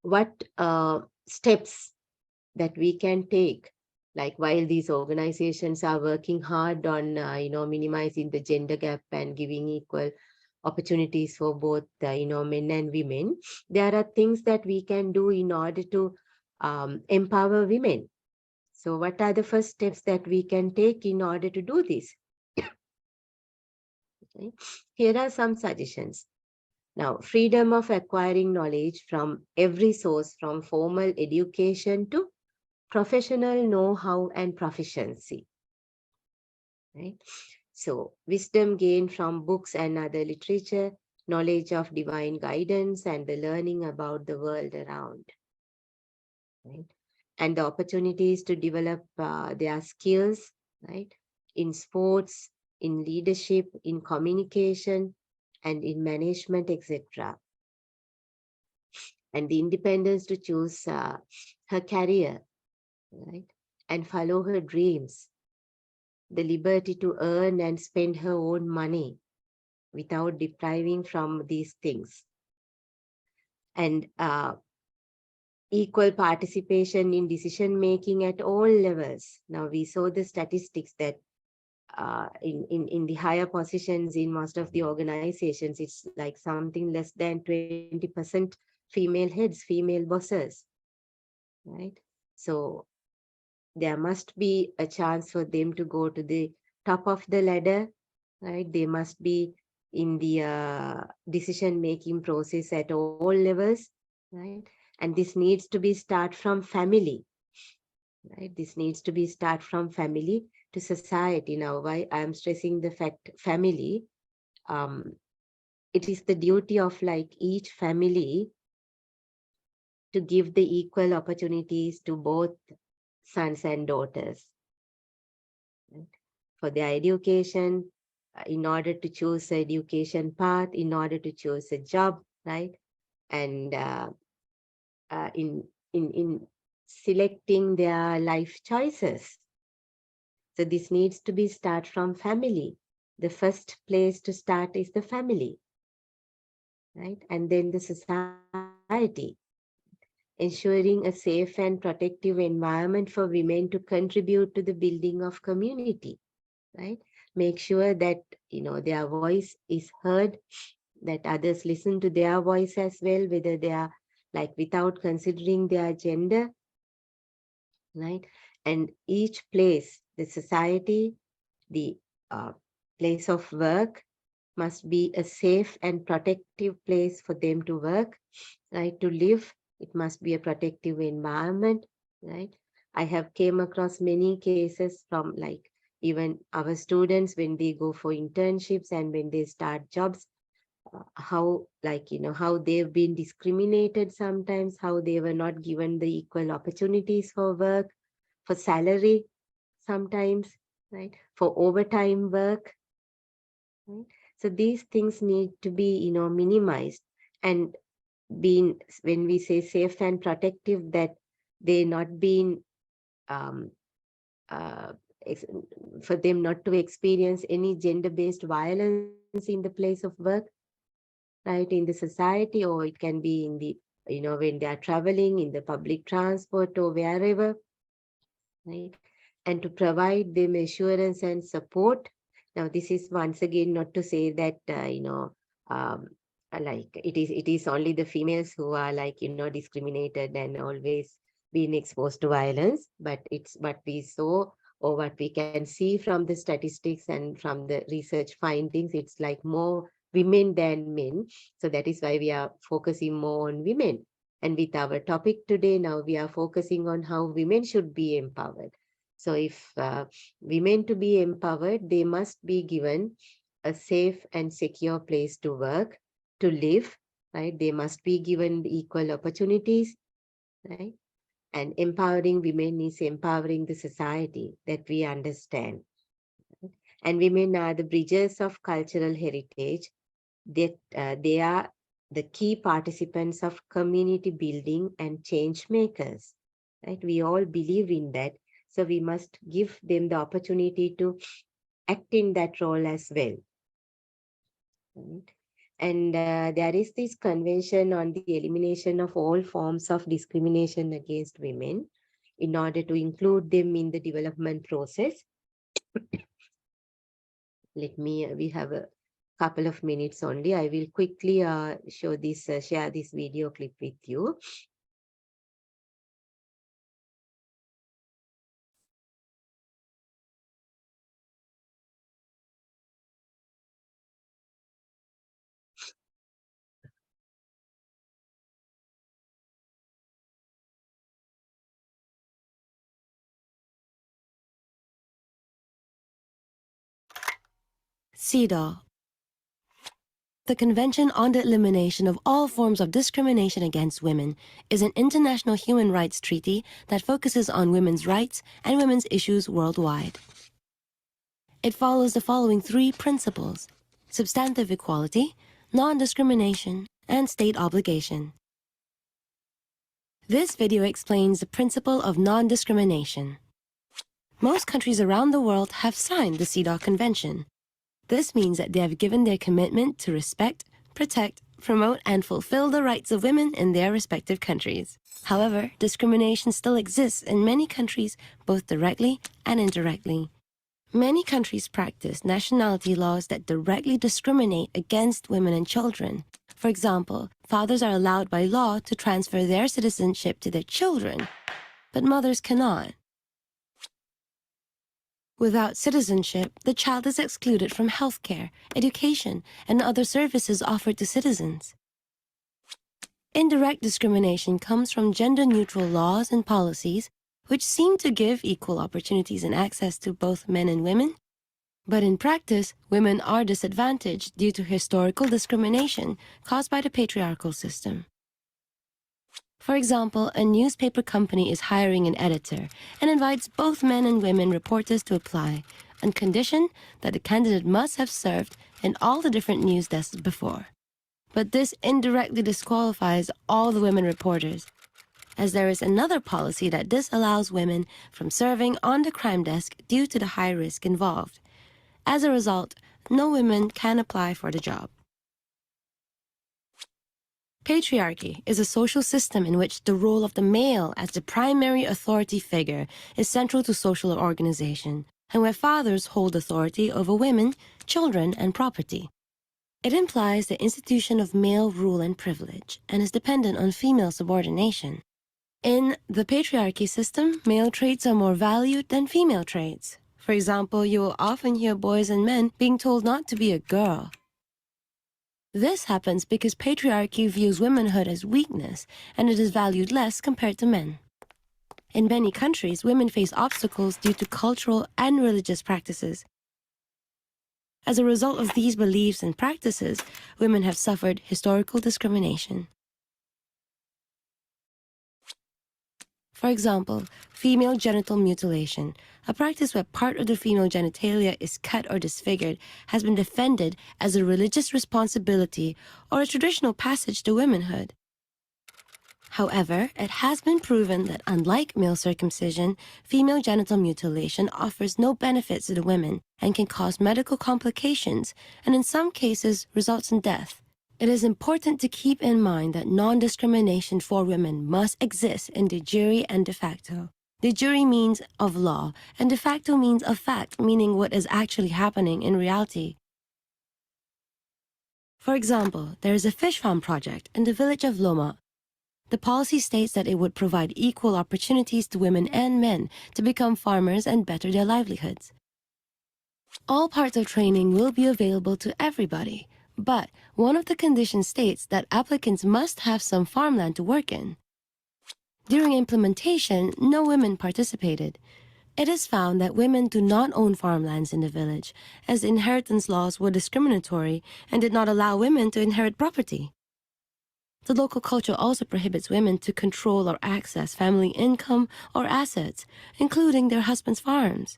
what steps that we can take, like while these organizations are working hard on minimizing the gender gap and giving equal opportunities for both men and women. There are things that we can do in order to empower women. So what are the first steps that we can take in order to do this? Okay. Here are some suggestions. Now, freedom of acquiring knowledge from every source, from formal education to professional know-how and proficiency, right? So wisdom gained from books and other literature, knowledge of divine guidance, and the learning about the world around, right? And the opportunities to develop their skills, right? In sports, in leadership, in communication, and in management, etc. And the independence to choose her career, right? And follow her dreams. The liberty to earn and spend her own money without depriving from these things. And equal participation in decision making at all levels. Now we saw the statistics that in the higher positions in most of the organizations, it's like something less than 20% female heads, female bosses, right? So there must be a chance for them to go to the top of the ladder, right? They must be in the decision-making process at all levels, right? And this needs to be start from family, right? This needs to be start from family to society. Now, why I'm stressing the fact family, it is the duty of like each family to give the equal opportunities to both sons and daughters, right? For their education, in order to choose an education path, in order to choose a job, right? And in selecting their life choices. So this needs to be start from family. The first place to start is the family, right? And then the society, ensuring a safe and protective environment for women to contribute to the building of community, right? Make sure that, their voice is heard, that others listen to their voice as well, whether they are like without considering their gender, right? And each place, the society, the place of work must be a safe and protective place for them to work, right? To live, it must be a protective environment, right? I have came across many cases from like even our students when they go for internships and when they start jobs, how like, how they've been discriminated sometimes, how they were not given the equal opportunities for work, for salary sometimes, right? For overtime work, right? So these things need to be, minimized and being, when we say safe and protective, that they not being um, uh, for them not to experience any gender-based violence in the place of work, right, in the society, or it can be in the, when they are traveling in the public transport or wherever, right? And to provide them assurance and support. Now, this is once again not to say that, um, like it is only the females who are like, discriminated and always being exposed to violence, but it's what we saw or what we can see from the statistics and from the research findings, it's like more women than men. So that is why we are focusing more on women. And with our topic today, now we are focusing on how women should be empowered. So if women to be empowered, they must be given a safe and secure place to work, to live, right? They must be given equal opportunities, right? And empowering women is empowering the society, that we understand. And women are the bridges of cultural heritage. They are the key participants of community building and change makers, right? We all believe in that. So we must give them the opportunity to act in that role as well. Right? And there is this convention on the elimination of all forms of discrimination against women in order to include them in the development process. We have a couple of minutes only. I will quickly share this video clip with you. CEDAW, the Convention on the Elimination of All Forms of Discrimination Against Women, is an international human rights treaty that focuses on women's rights and women's issues worldwide. It follows the following three principles: substantive equality, non-discrimination, and state obligation. This video explains the principle of non-discrimination. Most countries around the world have signed the CEDAW Convention. This means that they have given their commitment to respect, protect, promote, and fulfill the rights of women in their respective countries. However, discrimination still exists in many countries, both directly and indirectly. Many countries practice nationality laws that directly discriminate against women and children. For example, fathers are allowed by law to transfer their citizenship to their children, but mothers cannot. Without citizenship, the child is excluded from healthcare, education, and other services offered to citizens. Indirect discrimination comes from gender-neutral laws and policies, which seem to give equal opportunities and access to both men and women. But in practice, women are disadvantaged due to historical discrimination caused by the patriarchal system. For example, a newspaper company is hiring an editor and invites both men and women reporters to apply, on condition that the candidate must have served in all the different news desks before. But this indirectly disqualifies all the women reporters, as there is another policy that disallows women from serving on the crime desk due to the high risk involved. As a result, no women can apply for the job. Patriarchy is a social system in which the role of the male as the primary authority figure is central to social organization, and where fathers hold authority over women, children, and property. It implies the institution of male rule and privilege, and is dependent on female subordination. In the patriarchy system, male traits are more valued than female traits. For example, you will often hear boys and men being told not to be a girl. This happens because patriarchy views womanhood as weakness, and it is valued less compared to men. In many countries, women face obstacles due to cultural and religious practices. As a result of these beliefs and practices, women have suffered historical discrimination. For example, female genital mutilation, a practice where part of the female genitalia is cut or disfigured, has been defended as a religious responsibility or a traditional passage to womanhood. However, it has been proven that unlike male circumcision, female genital mutilation offers no benefits to the women and can cause medical complications and in some cases results in death. It is important to keep in mind that non-discrimination for women must exist in de jure and de facto. De jure means of law, and de facto means of fact, meaning what is actually happening in reality. For example, there is a fish farm project in the village of Loma. The policy states that it would provide equal opportunities to women and men to become farmers and better their livelihoods. All parts of training will be available to everybody, but one of the conditions states that applicants must have some farmland to work in. During implementation, no women participated. It is found that women do not own farmlands in the village, as inheritance laws were discriminatory and did not allow women to inherit property. The local culture also prohibits women to control or access family income or assets, including their husbands' farms.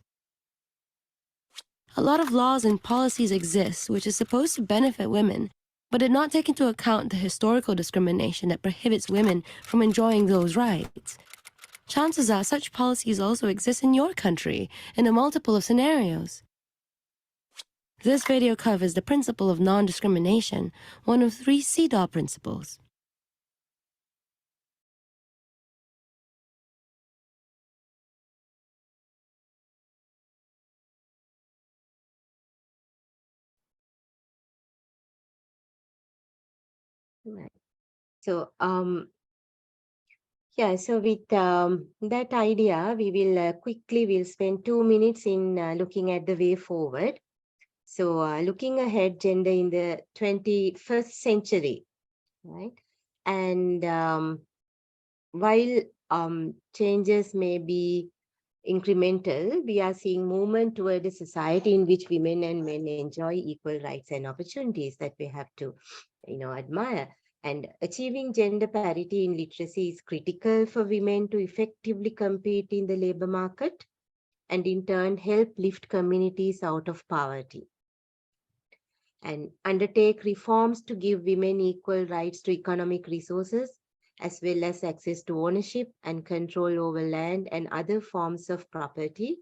A lot of laws and policies exist which is supposed to benefit women, but did not take into account the historical discrimination that prohibits women from enjoying those rights. Chances are such policies also exist in your country in a multiple of scenarios. This video covers the principle of non-discrimination, one of 3 CEDAW principles. Right. So, yeah, so with that idea, we will we'll spend 2 minutes in looking at the way forward. So looking ahead, gender in the 21st century, right? And while changes may be incremental, we are seeing movement toward a society in which women and men enjoy equal rights and opportunities that we have to, admire. And achieving gender parity in literacy is critical for women to effectively compete in the labor market and in turn help lift communities out of poverty. And undertake reforms to give women equal rights to economic resources, as well as access to ownership and control over land and other forms of property,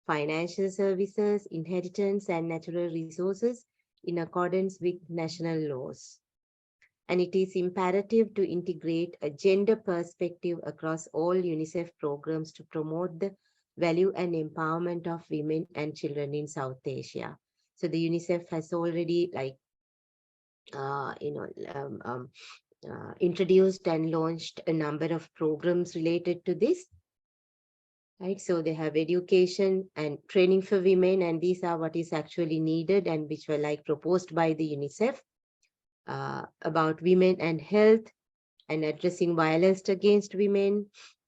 financial services, inheritance, and natural resources in accordance with national laws. And it is imperative to integrate a gender perspective across all UNICEF programs to promote the value and empowerment of women and children in South Asia. So the UNICEF has already introduced and launched a number of programs related to this. Right, so they have education and training for women, and these are what is actually needed and which were proposed by the UNICEF about women and health and addressing violence against women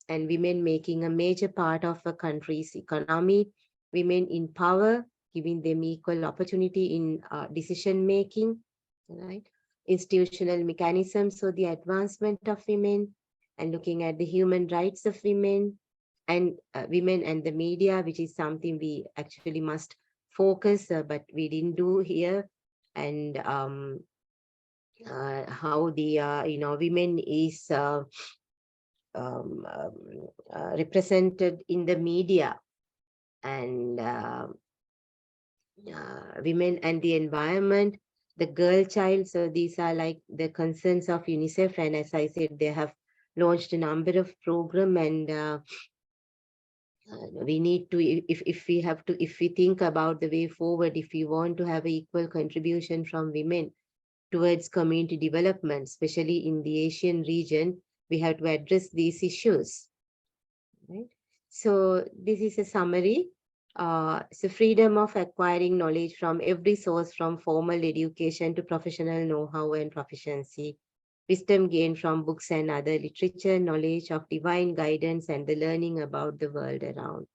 and women making a major part of a country's economy, women in power, giving them equal opportunity in decision making, right? Institutional mechanisms for the advancement of women and looking at the human rights of women and women and the media, which is something we actually must focus, but we didn't do here. And how the women is represented in the media and women and the environment, the girl child. So these are the concerns of UNICEF, and as I said, they have launched a number of programs, and we need to, if we think about the way forward, if we want to have an equal contribution from women towards community development, especially in the Asian region, we have to address these issues. Right? So this is a summary. So freedom of acquiring knowledge from every source, from formal education to professional know-how and proficiency. wisdom gained from books and other literature, knowledge of divine guidance, and the learning about the world around,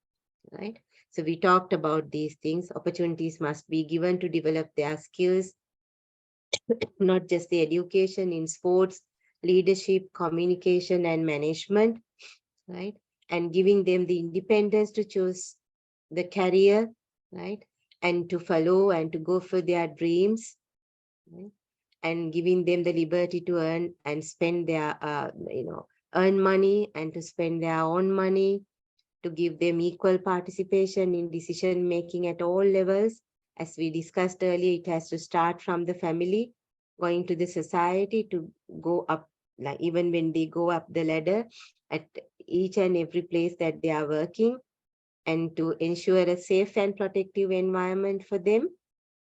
right? So we talked about these things. Opportunities must be given to develop their skills, not just the education in sports, leadership, communication, and management, right? And giving them the independence to choose the career, right? And to follow and to go for their dreams, right? And giving them the liberty to earn and spend their, earn money and to spend their own money, to give them equal participation in decision making at all levels. As we discussed earlier, it has to start from the family, going to the society, to go up, like even when they go up the ladder at each and every place that they are working, and to ensure a safe and protective environment for them,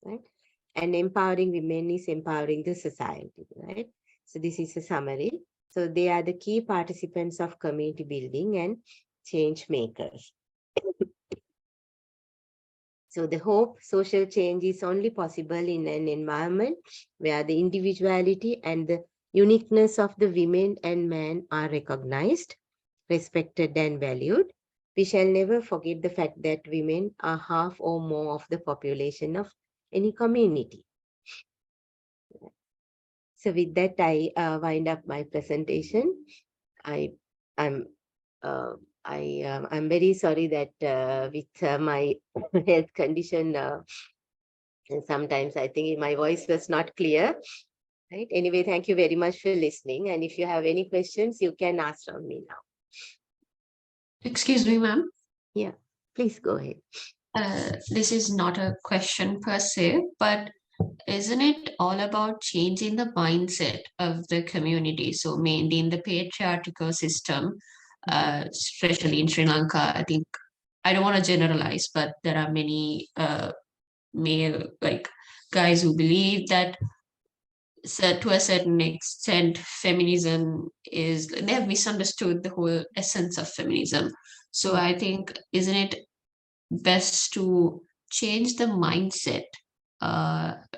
right? And empowering women is empowering the society, right? So this is a summary. So they are the key participants of community building and change makers. So the hope social change is only possible in an environment where the individuality and the uniqueness of the women and men are recognized, respected, and valued. We shall never forget the fact that women are half or more of the population of any community. So with that, I wind up my presentation. I'm very sorry that with my health condition, sometimes I think my voice was not clear. Right. Anyway, thank you very much for listening. And if you have any questions, you can ask from me now. Excuse me, ma'am. Yeah, please go ahead. This is not a question per se, but isn't it all about changing the mindset of the community? So mainly in the patriarchal system, especially in Sri Lanka, I think, I don't want to generalize, but there are many male guys who believe that, so to a certain extent, feminism is, they have misunderstood the whole essence of feminism. So I think, isn't it best to change the mindset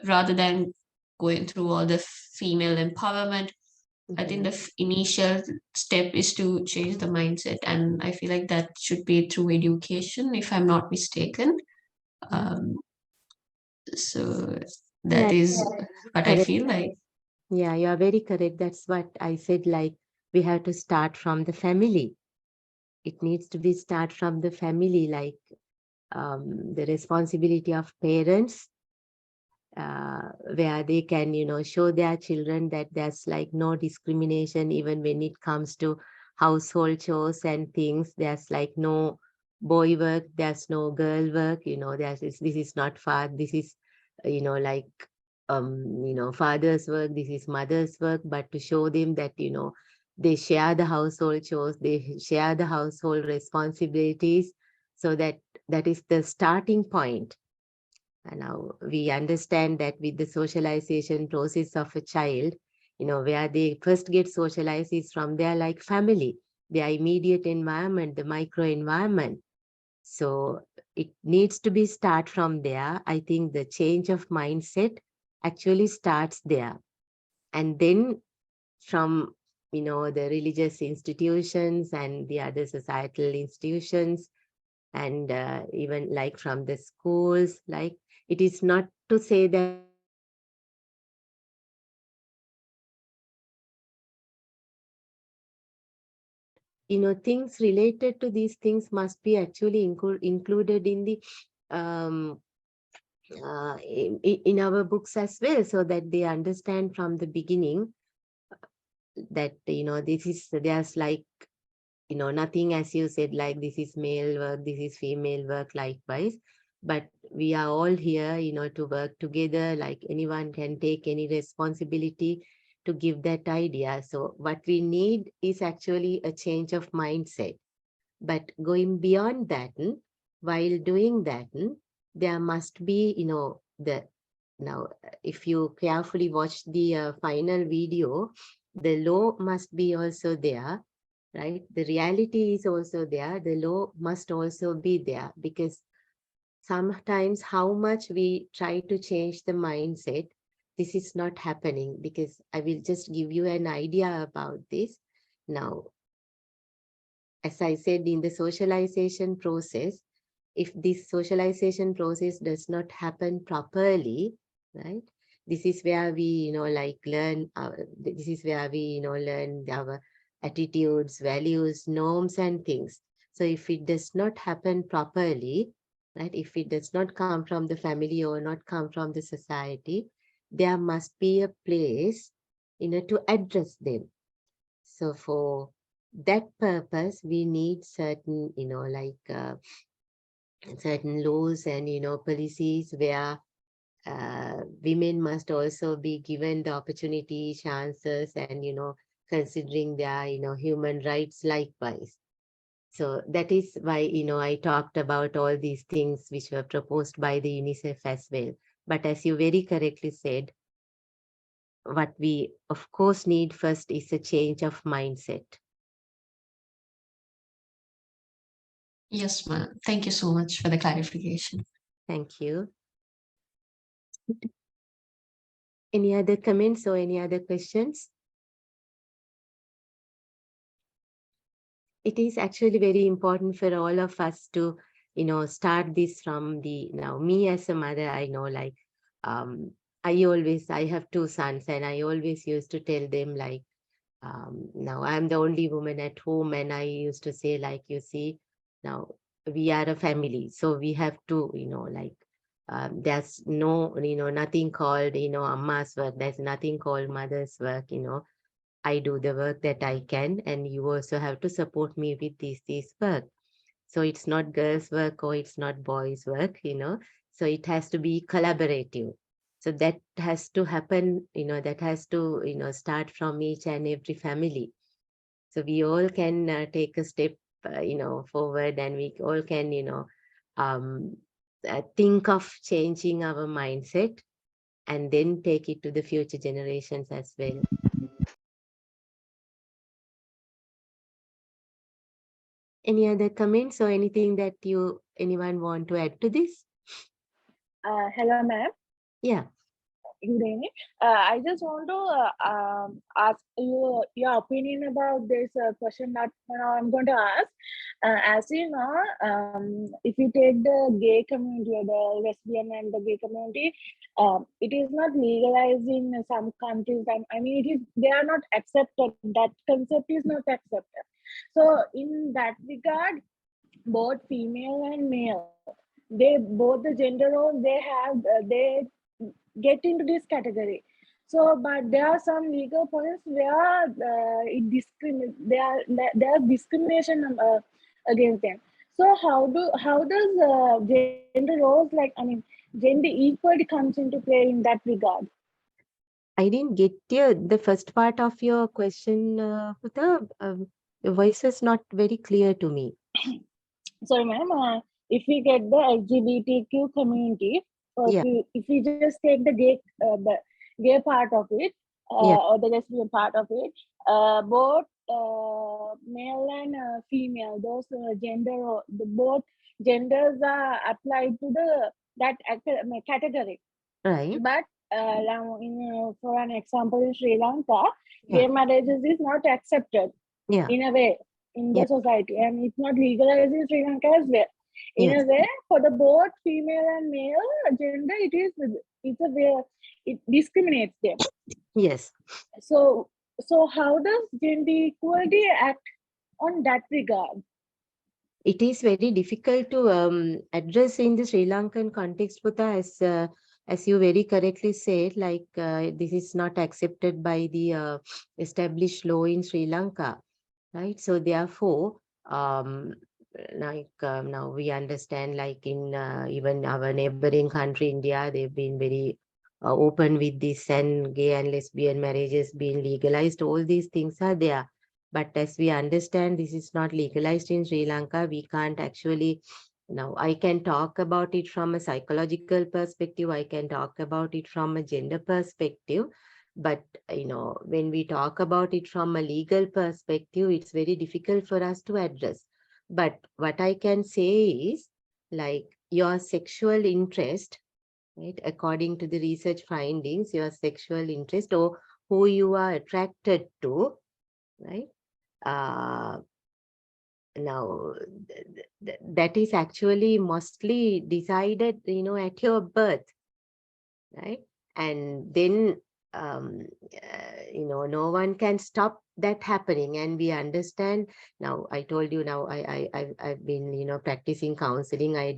rather than going through all the female empowerment? I think the initial step is to change the mindset, and I feel like that should be through education, if I'm not mistaken. So that is what I feel like. Yeah, you are very correct. That's what I said, like we have to start from the family. It needs to be start from the family, like the responsibility of parents, where they can, show their children that there's like no discrimination, even when it comes to household chores and things. There's like no boy work, there's no girl work, this is not this is, like, father's work, this is mother's work, but to show them that, they share the household chores, they share the household responsibilities, so that is the starting point. And now we understand that with the socialization process of a child, where they first get socialized is from their like family, their immediate environment, the micro environment. So it needs to be start from there. I think the change of mindset actually starts there. And then from, the religious institutions and the other societal institutions, and even like from the schools, like it is not to say that things related to these things must be actually included in the in our books as well, so that they understand from the beginning that this is, there's like, nothing, as you said, like this is male work, this is female work, likewise. But we are all here, to work together, like anyone can take any responsibility to give that idea. So what we need is actually a change of mindset. But going beyond that, while doing that, there must be, now, if you carefully watch the final video, the law must be also there, right? The reality is also there. The law must also be there, because sometimes how much we try to change the mindset, this is not happening, because I will just give you an idea about this. Now, as I said, in the socialization process, if this socialization process does not happen properly, right? This is where we, like learn, this is where we, learn our attitudes, values, norms, and things. So if it does not happen properly, right? If it does not come from the family or not come from the society, there must be a place, to address them. So for that purpose, we need certain, certain laws and, policies where women must also be given the opportunity, chances, and, considering their, human rights likewise. So that is why, I talked about all these things which were proposed by the UNICEF as well. But as you very correctly said, what we of course need first is a change of mindset. Yes, ma'am. Thank you so much for the clarification. Thank you. Any other comments or any other questions? It is actually very important for all of us to, start this from now me as a mother, I know, like, I have two sons, and I always used to tell them, like, now I'm the only woman at home, and I used to say, like, you see, now we are a family, so we have to, there's no, nothing called, amma's work. There's nothing called mother's work. I do the work that I can, and you also have to support me with this work. So it's not girls' work or it's not boys' work, So it has to be collaborative. So that has to happen, that has to, start from each and every family. So we all can take a step, forward, and we all can, um, think of changing our mindset and then take it to the future generations as well. Any other comments or anything that anyone want to add to this? Hello, ma'am. Yeah. Good evening. I just want to ask you your opinion about this question that I'm going to ask. As you know, if you take the gay community or the lesbian and the gay community, it is not legalized in some countries. I mean, they are not accepted. That concept is not accepted. So, in that regard, both female and male, they both the gender roles they get into this category. So, but there are some legal points where it discriminate. There are discrimination against them. So, how does gender roles, like, I mean, gender equality comes into play in that regard? I didn't get the first part of your question, Huda. Your voice is not very clear to me. Sorry, ma'am. If we get the LGBTQ community, or Yeah. if we just take the gay part of it, Yeah. or the lesbian part of it, both male and female, those both genders are applied to that category. Right. But now for an example, in Sri Lanka, Yeah. gay marriages is not accepted Yeah. in a way in the Yeah. society, and it's not legalized in Sri Lanka as well. In Yes. a way, for the both female and male gender, it's a way it discriminates them. Yes. So how does gender equality act on that regard? It is very difficult to address in the Sri Lankan context, Putta, as you very correctly said, like, this is not accepted by the established law in Sri Lanka, right? So therefore, now we understand, like, in even our neighboring country, India, they've been very open with this, and gay and lesbian marriages being legalized. All these things are there. But as we understand, this is not legalized in Sri Lanka. We can't actually, now I can talk about it from a psychological perspective. I can talk about it from a gender perspective. But, when we talk about it from a legal perspective, it's very difficult for us to address. But what I can say is, like, your sexual interest right? According to the research findings, your sexual interest or who you are attracted to, right? Now, that is actually mostly decided, at your birth, right? And then, no one can stop that happening. And we understand now. I told you now. I've been, practicing counseling. I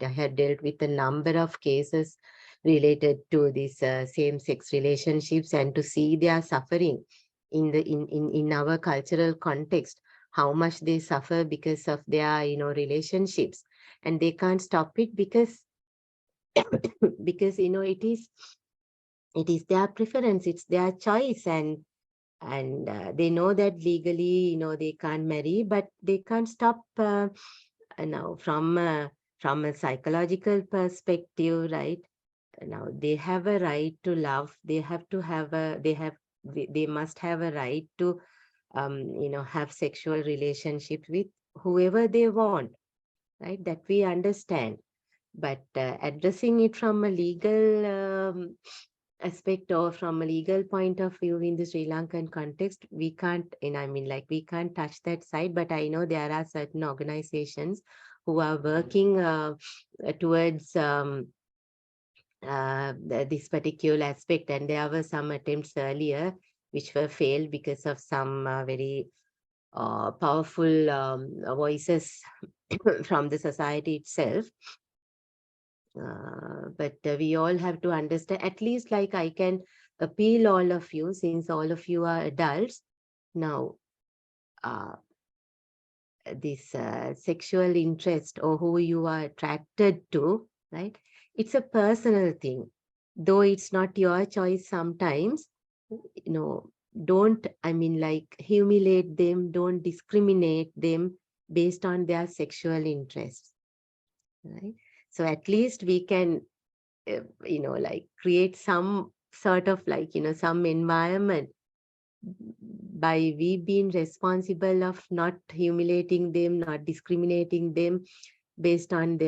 had dealt with a number of cases related to these same-sex relationships, and to see their suffering in our cultural context, how much they suffer because of their relationships, and they can't stop it because because it is their preference, it's their choice, and they know that legally they can't marry, but they can't stop. Now from a psychological perspective, right, now they have a right to love. They have to have a they must have a right to have sexual relationship with whoever they want, right? That we understand. But addressing it from a legal aspect or from a legal point of view in the Sri Lankan context, we can't, we can't touch that side. But I know there are certain organizations who are working towards this particular aspect, and there were some attempts earlier which were failed because of some very powerful voices from the society itself. But we all have to understand, at least like I can appeal all of you, since all of you are adults now, this sexual interest or who you are attracted to, right? It's a personal thing, though it's not your choice sometimes. Don't humiliate them, don't discriminate them based on their sexual interests, right? So at least we can create some sort of some environment by we being responsible of not humiliating them, not discriminating them based on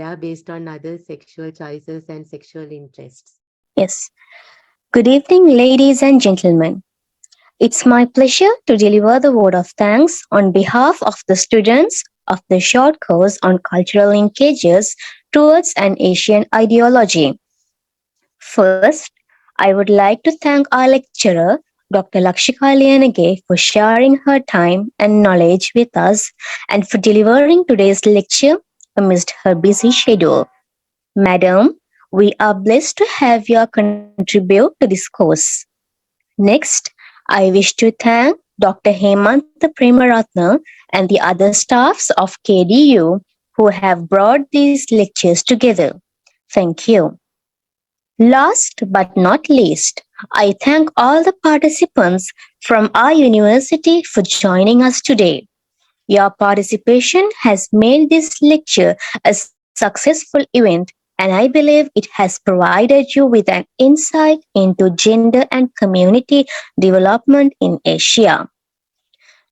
other sexual choices and sexual interests. Yes. Good evening, ladies and gentlemen. It's my pleasure to deliver the word of thanks on behalf of the students of the short course on cultural linkages towards an Asian ideology. First, I would like to thank our lecturer, Dr. Lakshika Liyanage, for sharing her time and knowledge with us and for delivering today's lecture amidst her busy schedule. Madam, we are blessed to have you contribute to this course. Next, I wish to thank Dr. Hemant Premaratna and the other staffs of KDU who have brought these lectures together. Thank you. Last but not least, I thank all the participants from our university for joining us today. Your participation has made this lecture a successful event, and I believe it has provided you with an insight into gender and community development in Asia.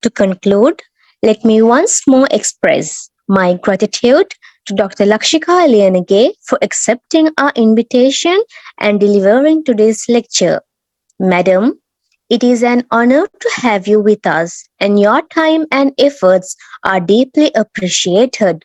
To conclude, let me once more express my gratitude to Dr. Lakshika Liyanage for accepting our invitation and delivering today's lecture. Madam, it is an honor to have you with us, and your time and efforts are deeply appreciated.